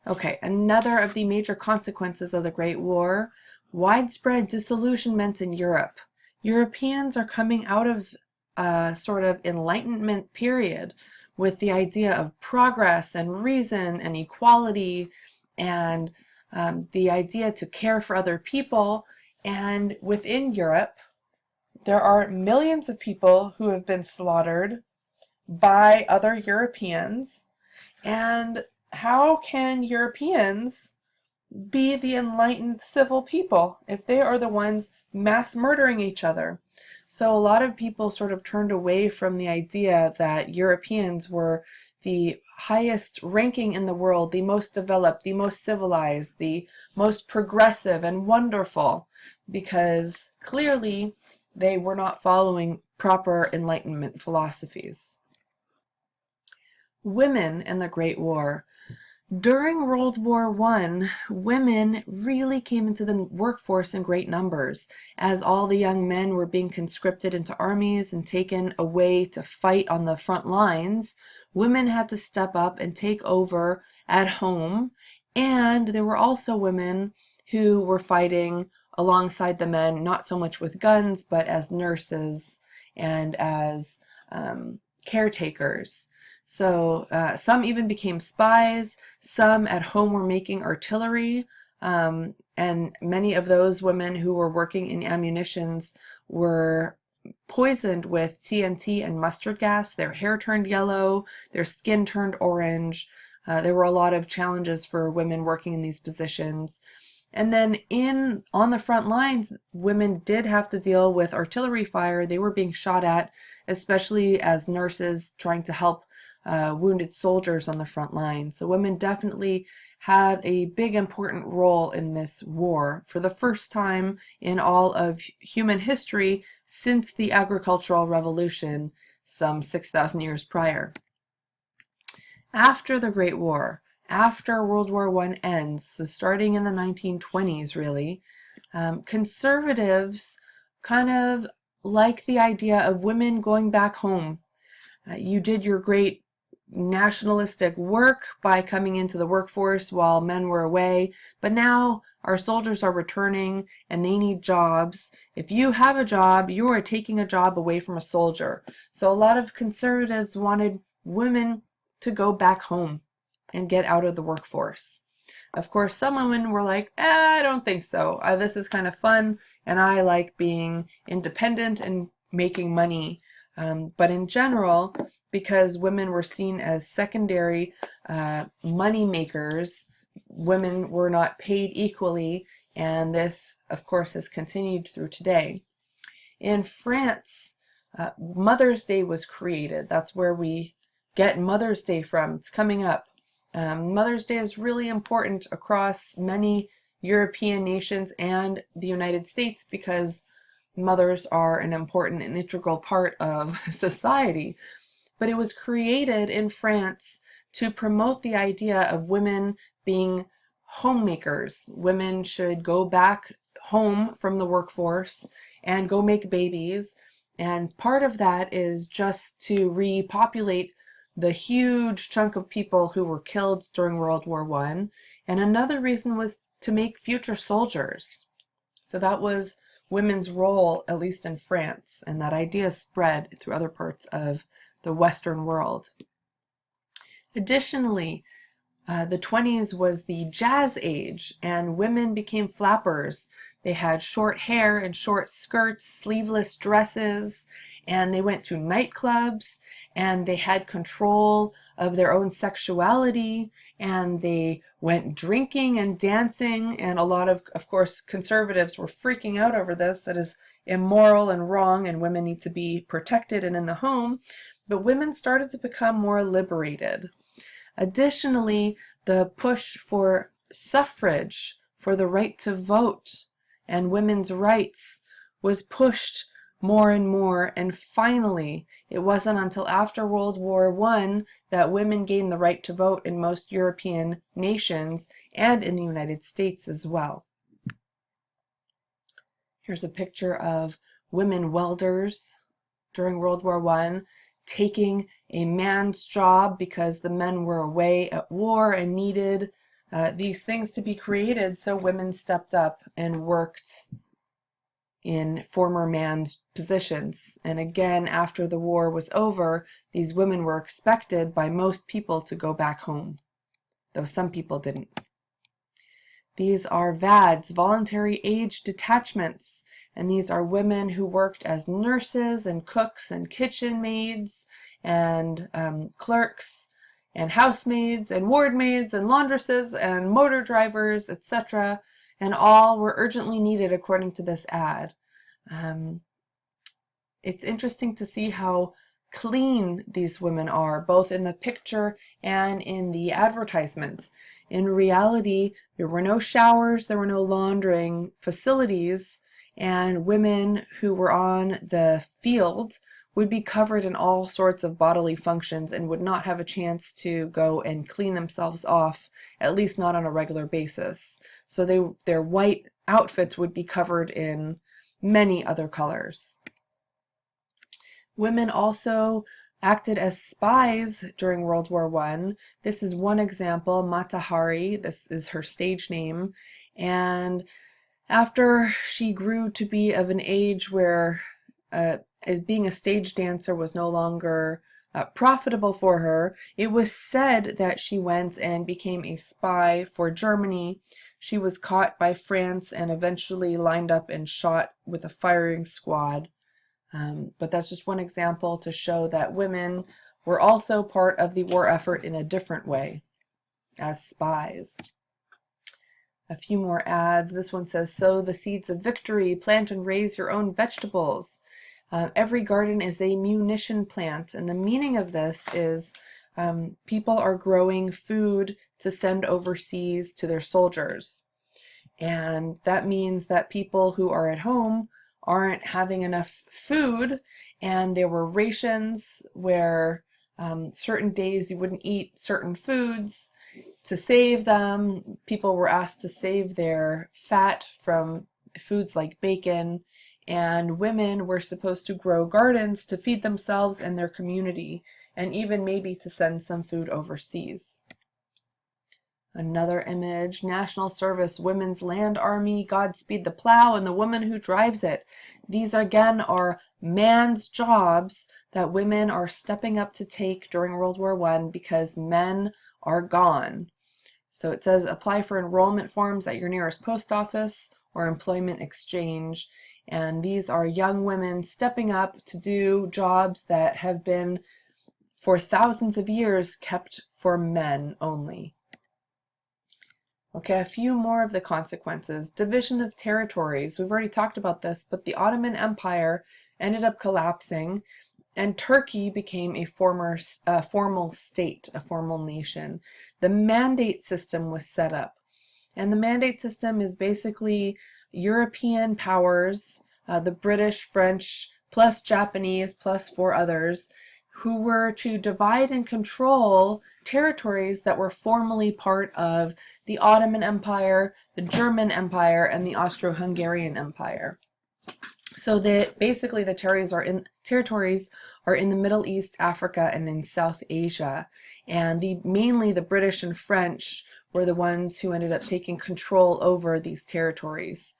Okay, another of the major consequences of the Great War, widespread disillusionment in Europe. Europeans are coming out of a sort of Enlightenment period with the idea of progress and reason and equality and the idea to care for other people. And within Europe, there are millions of people who have been slaughtered by other Europeans. And how can Europeans be the enlightened civil people if they are the ones mass murdering each other? So a lot of people sort of turned away from the idea that Europeans were the highest ranking in the world, the most developed, the most civilized, the most progressive and wonderful, because clearly they were not following proper Enlightenment philosophies. Women in the Great War. During World War I, women really came into the workforce in great numbers, as all the young men were being conscripted into armies and taken away to fight on the front lines. Women had to step up and take over at home, and there were also women who were fighting alongside the men, not so much with guns, but as nurses and as caretakers. So some even became spies, some at home were making artillery, and many of those women who were working in ammunitions were poisoned with TNT and mustard gas. Their hair turned yellow, their skin turned orange. There were a lot of challenges for women working in these positions. And then on the front lines, women did have to deal with artillery fire. They were being shot at, especially as nurses trying to help wounded soldiers on the front line. So women definitely had a big important role in this war for the first time in all of human history since the agricultural revolution some 6,000 years prior. After the Great War, after World War I ends, so starting in the 1920s really, conservatives kind of like the idea of women going back home. You did your great nationalistic work by coming into the workforce while men were away, but now our soldiers are returning and they need jobs. If you have a job, you are taking a job away from a soldier. So a lot of conservatives wanted women to go back home and get out of the workforce. Of course, some women were like, I don't think so. This is kind of fun and I like being independent and making money. But in general, because women were seen as secondary money makers, women were not paid equally, and this, of course, has continued through today. In France, Mother's Day was created. That's where we get Mother's Day from. It's coming up. Mother's Day is really important across many European nations and the United States because mothers are an important and integral part of society. But it was created in France to promote the idea of women being homemakers. Women should go back home from the workforce and go make babies. And part of that is just to repopulate the huge chunk of people who were killed during World War I. And another reason was to make future soldiers. So that was women's role, at least in France, and that idea spread through other parts of the Western world. Additionally, the 20s was the jazz age, and women became flappers. They had short hair and short skirts, sleeveless dresses, and they went to nightclubs, and they had control of their own sexuality, and they went drinking and dancing, and a lot of course, conservatives were freaking out over this. That is immoral and wrong, and women need to be protected and in the home. But women started to become more liberated. Additionally, the push for suffrage, for the right to vote, and women's rights was pushed more and more, and finally, it wasn't until after World War I that women gained the right to vote in most European nations and in the United States as well. Here's a picture of women welders during World War I, taking a man's job because the men were away at war and needed these things to be created, so women stepped up and worked in former man's positions. And again, after the war was over, these women were expected by most people to go back home, though some people didn't. These are VADs, voluntary age detachments, and these are women who worked as nurses and cooks and kitchen maids and clerks and housemaids and ward maids and laundresses and motor drivers, etc., and all were urgently needed according to this ad. It's interesting to see how clean these women are, both in the picture and in the advertisement. In reality, there were no showers, there were no laundering facilities, and women who were on the field would be covered in all sorts of bodily functions and would not have a chance to go and clean themselves off, at least not on a regular basis. So their white outfits would be covered in many other colors. Women also acted as spies during World War I. This is one example, Mata Hari, this is her stage name, and after she grew to be of an age where as being a stage dancer was no longer profitable for her, it was said that she went and became a spy for Germany. She was caught by France and eventually lined up and shot with a firing squad. But that's just one example to show that women were also part of the war effort in a different way, as spies. A few more ads. This one says, sow the seeds of victory, plant and raise your own vegetables. Every garden is a munition plant, and the meaning of this is people are growing food to send overseas to their soldiers. And that means that people who are at home aren't having enough food, and there were rations where certain days you wouldn't eat certain foods. To save them, people were asked to save their fat from foods like bacon, and women were supposed to grow gardens to feed themselves and their community, and even maybe to send some food overseas. Another image, National Service, Women's Land Army, Godspeed the Plow, and the woman who drives it. These again are man's jobs that women are stepping up to take during World War I because men are gone. So it says apply for enrollment forms at your nearest post office or employment exchange. And these are young women stepping up to do jobs that have been for thousands of years kept for men only. Okay, a few more of the consequences. Division of territories. We've already talked about this, but the Ottoman Empire ended up collapsing, and Turkey became a formal state, a formal nation. The mandate system was set up, and the mandate system is basically European powers, the British, French, plus Japanese, plus 4 others, who were to divide and control territories that were formerly part of the Ottoman Empire, the German Empire, and the Austro-Hungarian Empire. So basically the territories are in the Middle East, Africa, and in South Asia. And mainly the British and French were the ones who ended up taking control over these territories.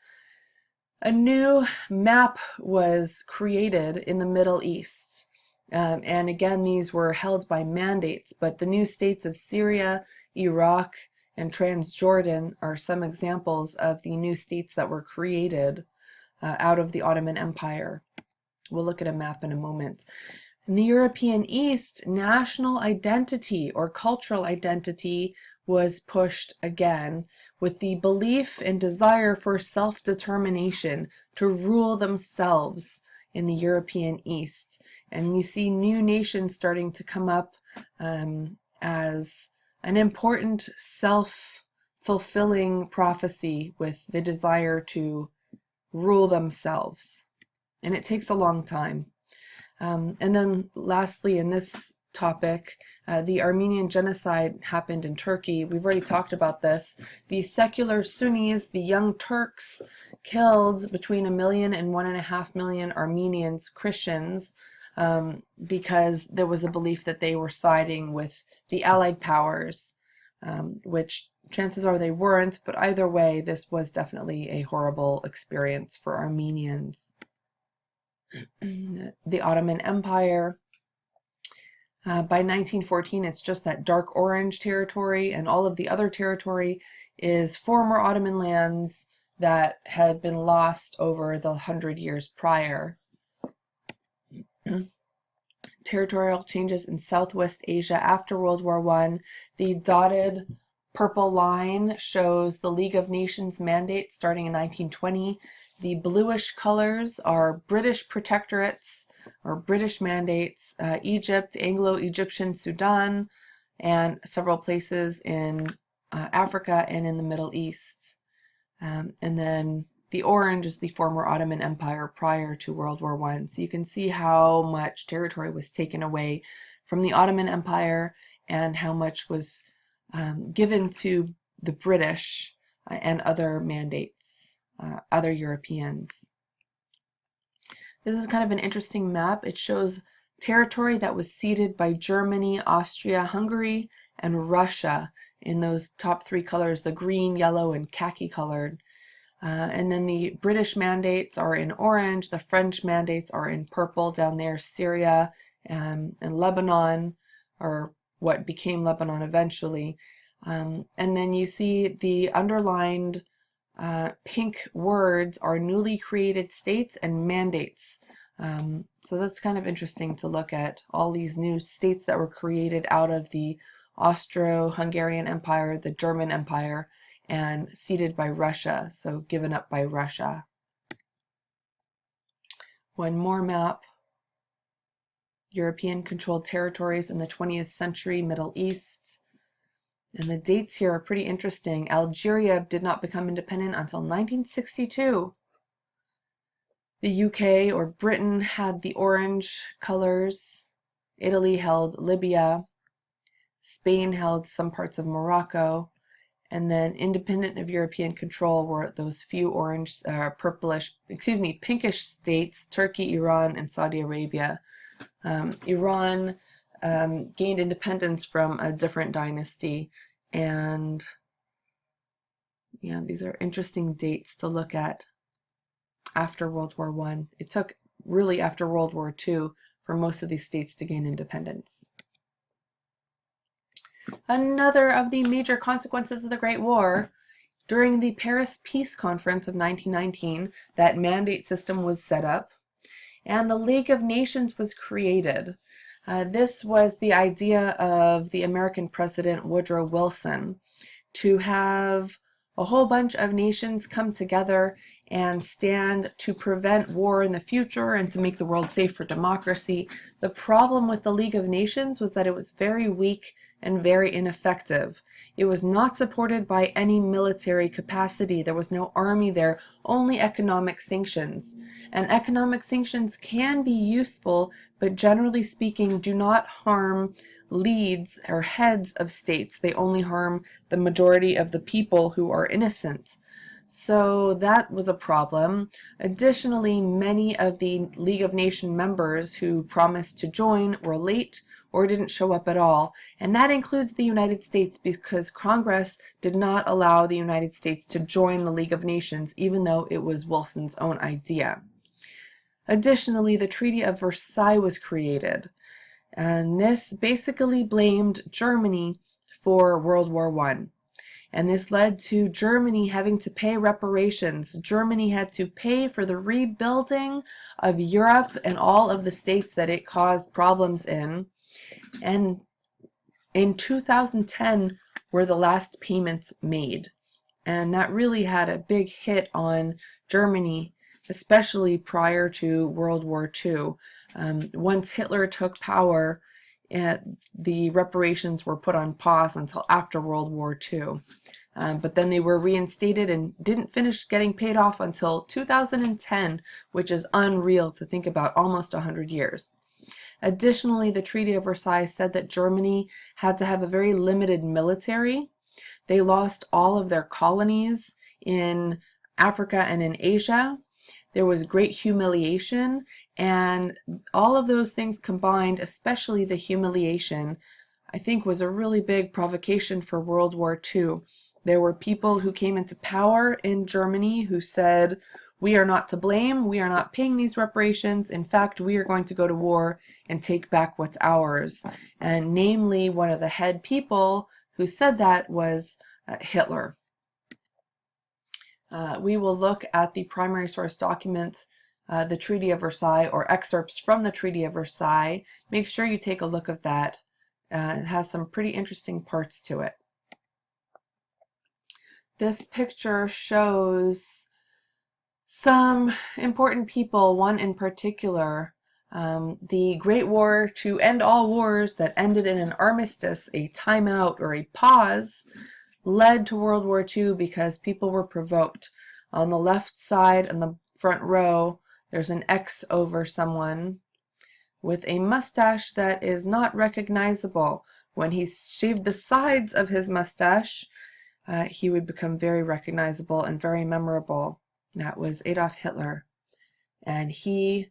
A new map was created in the Middle East. And again, these were held by mandates, but the new states of Syria, Iraq, and Transjordan are some examples of the new states that were created out of the Ottoman Empire. We'll look at a map in a moment. In the European East, national identity or cultural identity was pushed again with the belief and desire for self-determination to rule themselves in the European East. And you see new nations starting to come up as an important self-fulfilling prophecy with the desire to rule themselves. And it takes a long time. And then lastly, in this topic, the Armenian genocide happened in Turkey. We've already talked about this. The secular Sunnis, the young Turks, killed between 1 million and 1.5 million Armenians, Christians, because there was a belief that they were siding with the Allied powers, which chances are they weren't, but either way, this was definitely a horrible experience for Armenians. The Ottoman Empire. By 1914, it's just that dark orange territory, and all of the other territory is former Ottoman lands that had been lost over the 100 years prior. Territorial changes in Southwest Asia after World War I. The dotted purple line shows the League of Nations mandate starting in 1920. The bluish colors are British protectorates or British mandates, Egypt, Anglo-Egyptian Sudan, and several places in Africa and in the Middle East. And then the orange is the former Ottoman Empire prior to World War I. So you can see how much territory was taken away from the Ottoman Empire and how much was given to the British and other mandates, other Europeans. This is kind of an interesting map. It shows territory that was ceded by Germany, Austria, Hungary, and Russia in those top three colors, the green, yellow, and khaki colored. And then the British mandates are in orange, the French mandates are in purple down there, Syria and Lebanon, or what became Lebanon eventually. And then you see the underlined pink words are newly created states and mandates. So that's kind of interesting to look at all these new states that were created out of the Austro-Hungarian Empire, the German Empire, and ceded by Russia, so given up by Russia. One more map. European-controlled territories in the 20th century, Middle East. And the dates here are pretty interesting. Algeria did not become independent until 1962. The UK or Britain had the orange colors. Italy held Libya. Spain held some parts of Morocco. And then independent of European control were those few orange, pinkish states, Turkey, Iran, and Saudi Arabia. Iran gained independence from a different dynasty, and yeah, these are interesting dates to look at after World War I. It took really after World War II for most of these states to gain independence. Another of the major consequences of the Great War, during the Paris Peace Conference of 1919, that mandate system was set up, and the League of Nations was created. This was the idea of the American President Woodrow Wilson to have a whole bunch of nations come together and stand to prevent war in the future and to make the world safe for democracy. The problem with the League of Nations was that it was very weak and very ineffective. It was not supported by any military capacity. There was no army there, only economic sanctions. And economic sanctions can be useful, but generally speaking do not harm leads or heads of states. They only harm the majority of the people who are innocent. So that was a problem. Additionally, many of the League of Nations members who promised to join were late or didn't show up at all, and that includes the United States, because Congress did not allow the United States to join the League of Nations, even though it was Wilson's own idea. Additionally, the Treaty of Versailles was created, and this basically blamed Germany for World War I. And this led to Germany having to pay reparations. Germany had to pay for the rebuilding of Europe and all of the states that it caused problems in. And in 2010 were the last payments made. And that really had a big hit on Germany, especially prior to World War II. Once Hitler took power, the reparations were put on pause until after World War II. But then they were reinstated and didn't finish getting paid off until 2010, which is unreal to think about, almost 100 years. Additionally, the Treaty of Versailles said that Germany had to have a very limited military. They lost all of their colonies in Africa and in Asia. There was great humiliation, and all of those things combined, especially the humiliation, I think was a really big provocation for World War II. There were people who came into power in Germany who said, We are not to blame. We are not paying these reparations. In fact, we are going to go to war and take back what's ours. And namely, one of the head people who said that was Hitler. We will look at the primary source document, the Treaty of Versailles, or excerpts from the Treaty of Versailles. Make sure you take a look at that. It has some pretty interesting parts to it. This picture shows some important people, one in particular. The Great War to end all wars that ended in an armistice, a timeout, or a pause, led to World War II because people were provoked. On the left side, in the front row, there's an X over someone with a mustache that is not recognizable. When he shaved the sides of his mustache, he would become very recognizable and very memorable. That was Adolf Hitler. And he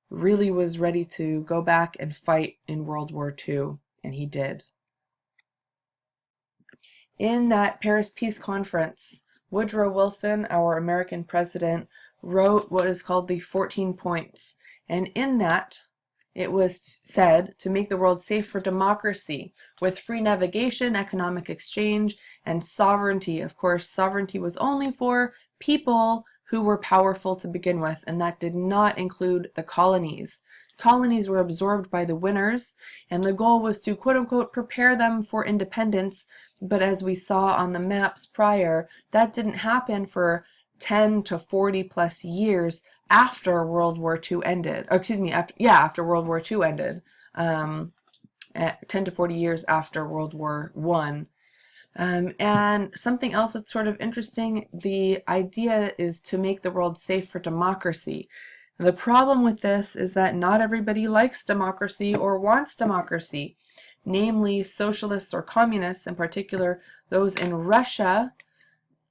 really was ready to go back and fight in World War II, and he did. In that Paris Peace Conference, Woodrow Wilson, our American president, wrote what is called the 14 Points. And in that, it was said to make the world safe for democracy with free navigation, economic exchange, and sovereignty. Of course, sovereignty was only for people who were powerful to begin with, and that did not include the colonies. Colonies were absorbed by the winners, and the goal was to quote-unquote prepare them for independence. But as we saw on the maps prior, that didn't happen for 10 to 40 plus years after World War II ended. Oh, excuse me, after World War II ended. 10 to 40 years after World War I. And something else that's sort of interesting, the idea is to make the world safe for democracy. The problem with this is that not everybody likes democracy or wants democracy. Namely, socialists or communists, in particular those in Russia,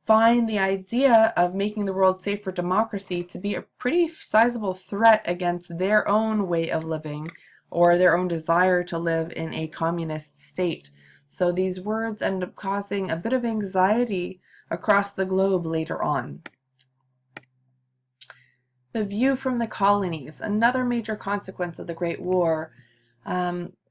find the idea of making the world safe for democracy to be a pretty sizable threat against their own way of living or their own desire to live in a communist state. So these words end up causing a bit of anxiety across the globe later on. The view from the colonies, another major consequence of the Great War.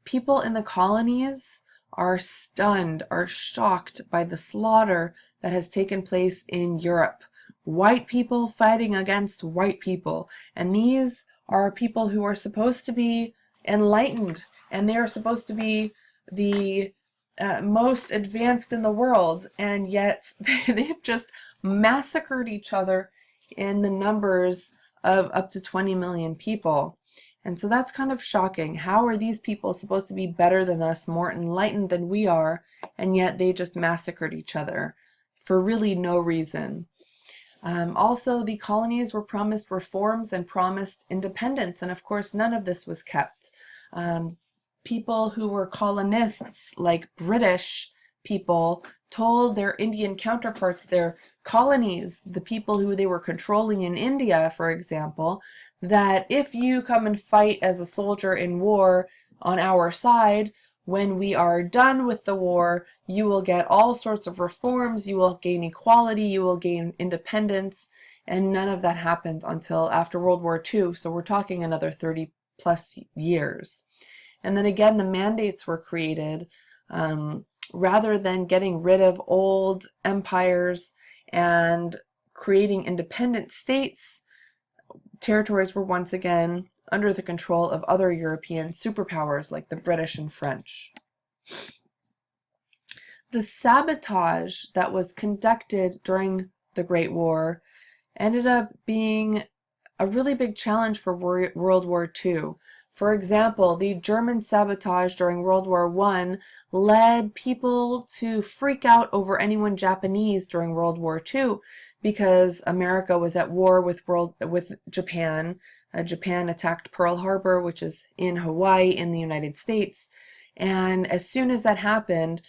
People in the colonies are stunned, are shocked by the slaughter that has taken place in Europe. White people fighting against white people. And these are people who are supposed to be enlightened, and they are supposed to be the most advanced in the world, and yet they've just massacred each other in the numbers of up to 20 million people. And so that's kind of shocking. How are these people supposed to be better than us, more enlightened than we are, and yet they just massacred each other for really no reason? Also, the colonies were promised reforms and promised independence, and of course none of this was kept. People who were colonists, like British people, told their Indian counterparts, their colonies, the people who they were controlling in India, for example, that if you come and fight as a soldier in war on our side, when we are done with the war, you will get all sorts of reforms, you will gain equality, you will gain independence, and none of that happened until after World War II, so we're talking another 30 plus years. And then again, the mandates were created. Rather than getting rid of old empires and creating independent states, territories were once again under the control of other European superpowers like the British and French. The sabotage that was conducted during the Great War ended up being a really big challenge for World War II. For example, the German sabotage during World War I led people to freak out over anyone Japanese during World War II because America was at war with Japan. Japan attacked Pearl Harbor, which is in Hawaii in the United States. And as soon as that happened,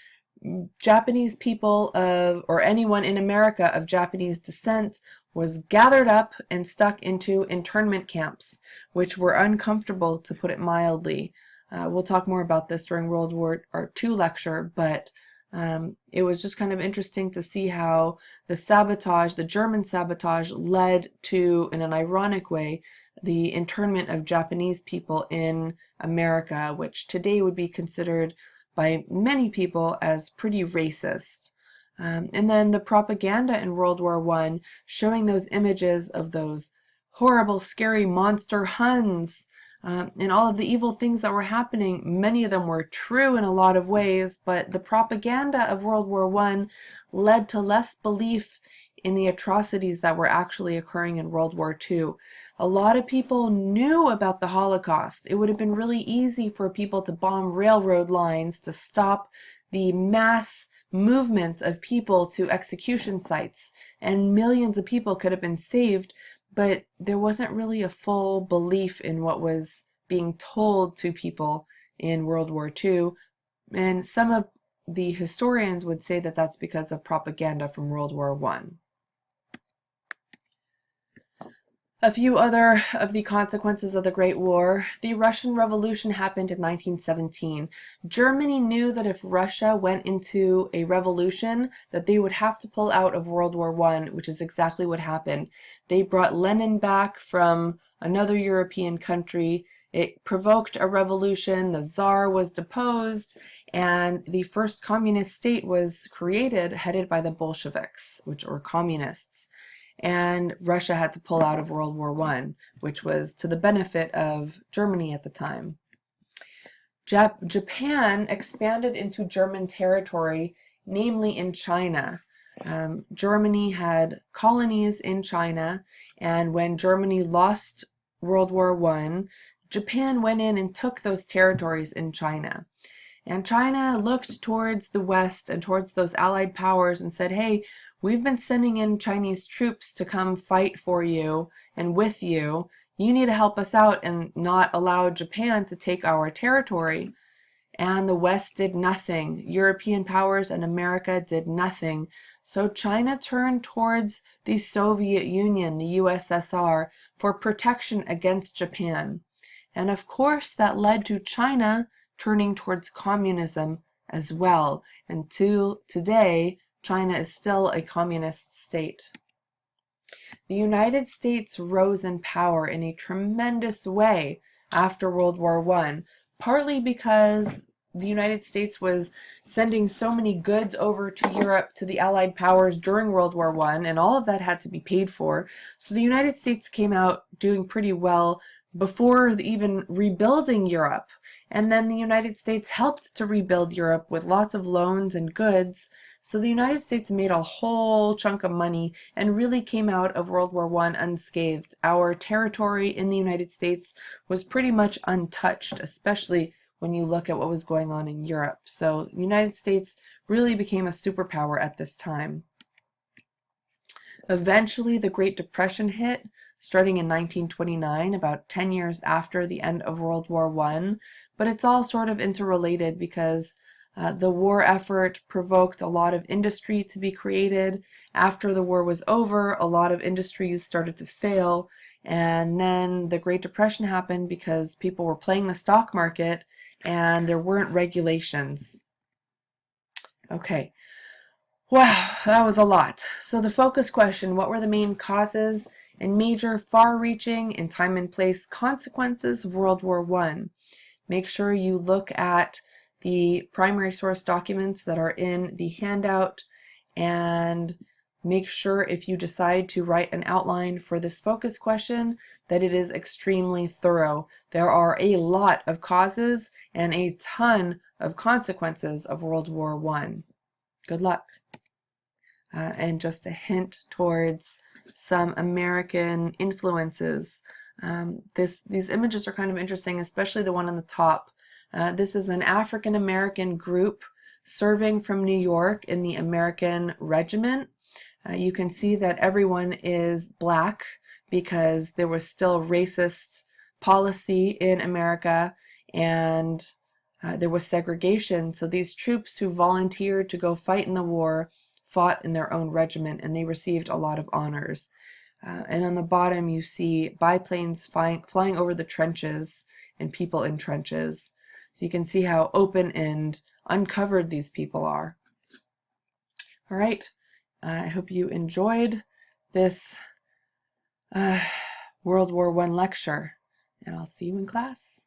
Japanese people or anyone in America of Japanese descent was gathered up and stuck into internment camps, which were uncomfortable, to put it mildly. We'll talk more about this during World War II lecture, but It was just kind of interesting to see how the sabotage, the German sabotage, led to, in an ironic way, the internment of Japanese people in America, which today would be considered by many people as pretty racist. And then the propaganda in World War I, showing those images of those horrible, scary monster Huns, and all of the evil things that were happening. Many of them were true in a lot of ways, but the propaganda of World War I led to less belief in the atrocities that were actually occurring in World War II. A lot of people knew about the Holocaust. It would have been really easy for people to bomb railroad lines to stop the mass movement of people to execution sites, and millions of people could have been saved, but there wasn't really a full belief in what was being told to people in World War II, and some of the historians would say that that's because of propaganda from World War I. A few other of the consequences of the Great War. The Russian Revolution happened in 1917. Germany knew that if Russia went into a revolution, that they would have to pull out of World War I, which is exactly what happened. They brought Lenin back from another European country. It provoked a revolution, the Tsar was deposed, and the first communist state was created, headed by the Bolsheviks, which were communists. And Russia had to pull out of World War I, which was to the benefit of Germany at the time. Japan expanded into German territory, namely in China. Germany had colonies in China, and when Germany lost World War I, Japan went in and took those territories in China. And China looked towards the West and towards those Allied powers and said, hey, we've been sending in Chinese troops to come fight for you and with you. You need to help us out and not allow Japan to take our territory. And the West did nothing. European powers and America did nothing. So China turned towards the Soviet Union, the USSR, for protection against Japan. And of course, that led to China turning towards communism as well. And to today, China is still a communist state. The United States rose in power in a tremendous way after World War I, partly because the United States was sending so many goods over to Europe, to the Allied powers during World War I, and all of that had to be paid for. So the United States came out doing pretty well before even rebuilding Europe. And then the United States helped to rebuild Europe with lots of loans and goods. So the United States made a whole chunk of money and really came out of World War I unscathed. Our territory in the United States was pretty much untouched, especially when you look at what was going on in Europe. So the United States really became a superpower at this time. Eventually, the Great Depression hit, starting in 1929, about 10 years after the end of World War I, but it's all sort of interrelated because the war effort provoked a lot of industry to be created. After the war was over, a lot of industries started to fail, and then the Great Depression happened because people were playing the stock market and there weren't regulations. Okay. Wow, that was a lot. So the focus question, what were the main causes and major far-reaching and time and place consequences of World War I? Make sure you look at the primary source documents that are in the handout, and make sure if you decide to write an outline for this focus question that it is extremely thorough. There are a lot of causes and a ton of consequences of World War I. Good luck. And just a hint towards some American influences. These images are kind of interesting, especially the one on the top. This is an African American group serving from New York in the American Regiment. You can see that everyone is black because there was still racist policy in America, and there was segregation. So these troops who volunteered to go fight in the war fought in their own regiment, and they received a lot of honors. And on the bottom you see biplanes flying over the trenches and people in trenches. So you can see how open and uncovered these people are. All right, I hope you enjoyed this World War I lecture, and I'll see you in class.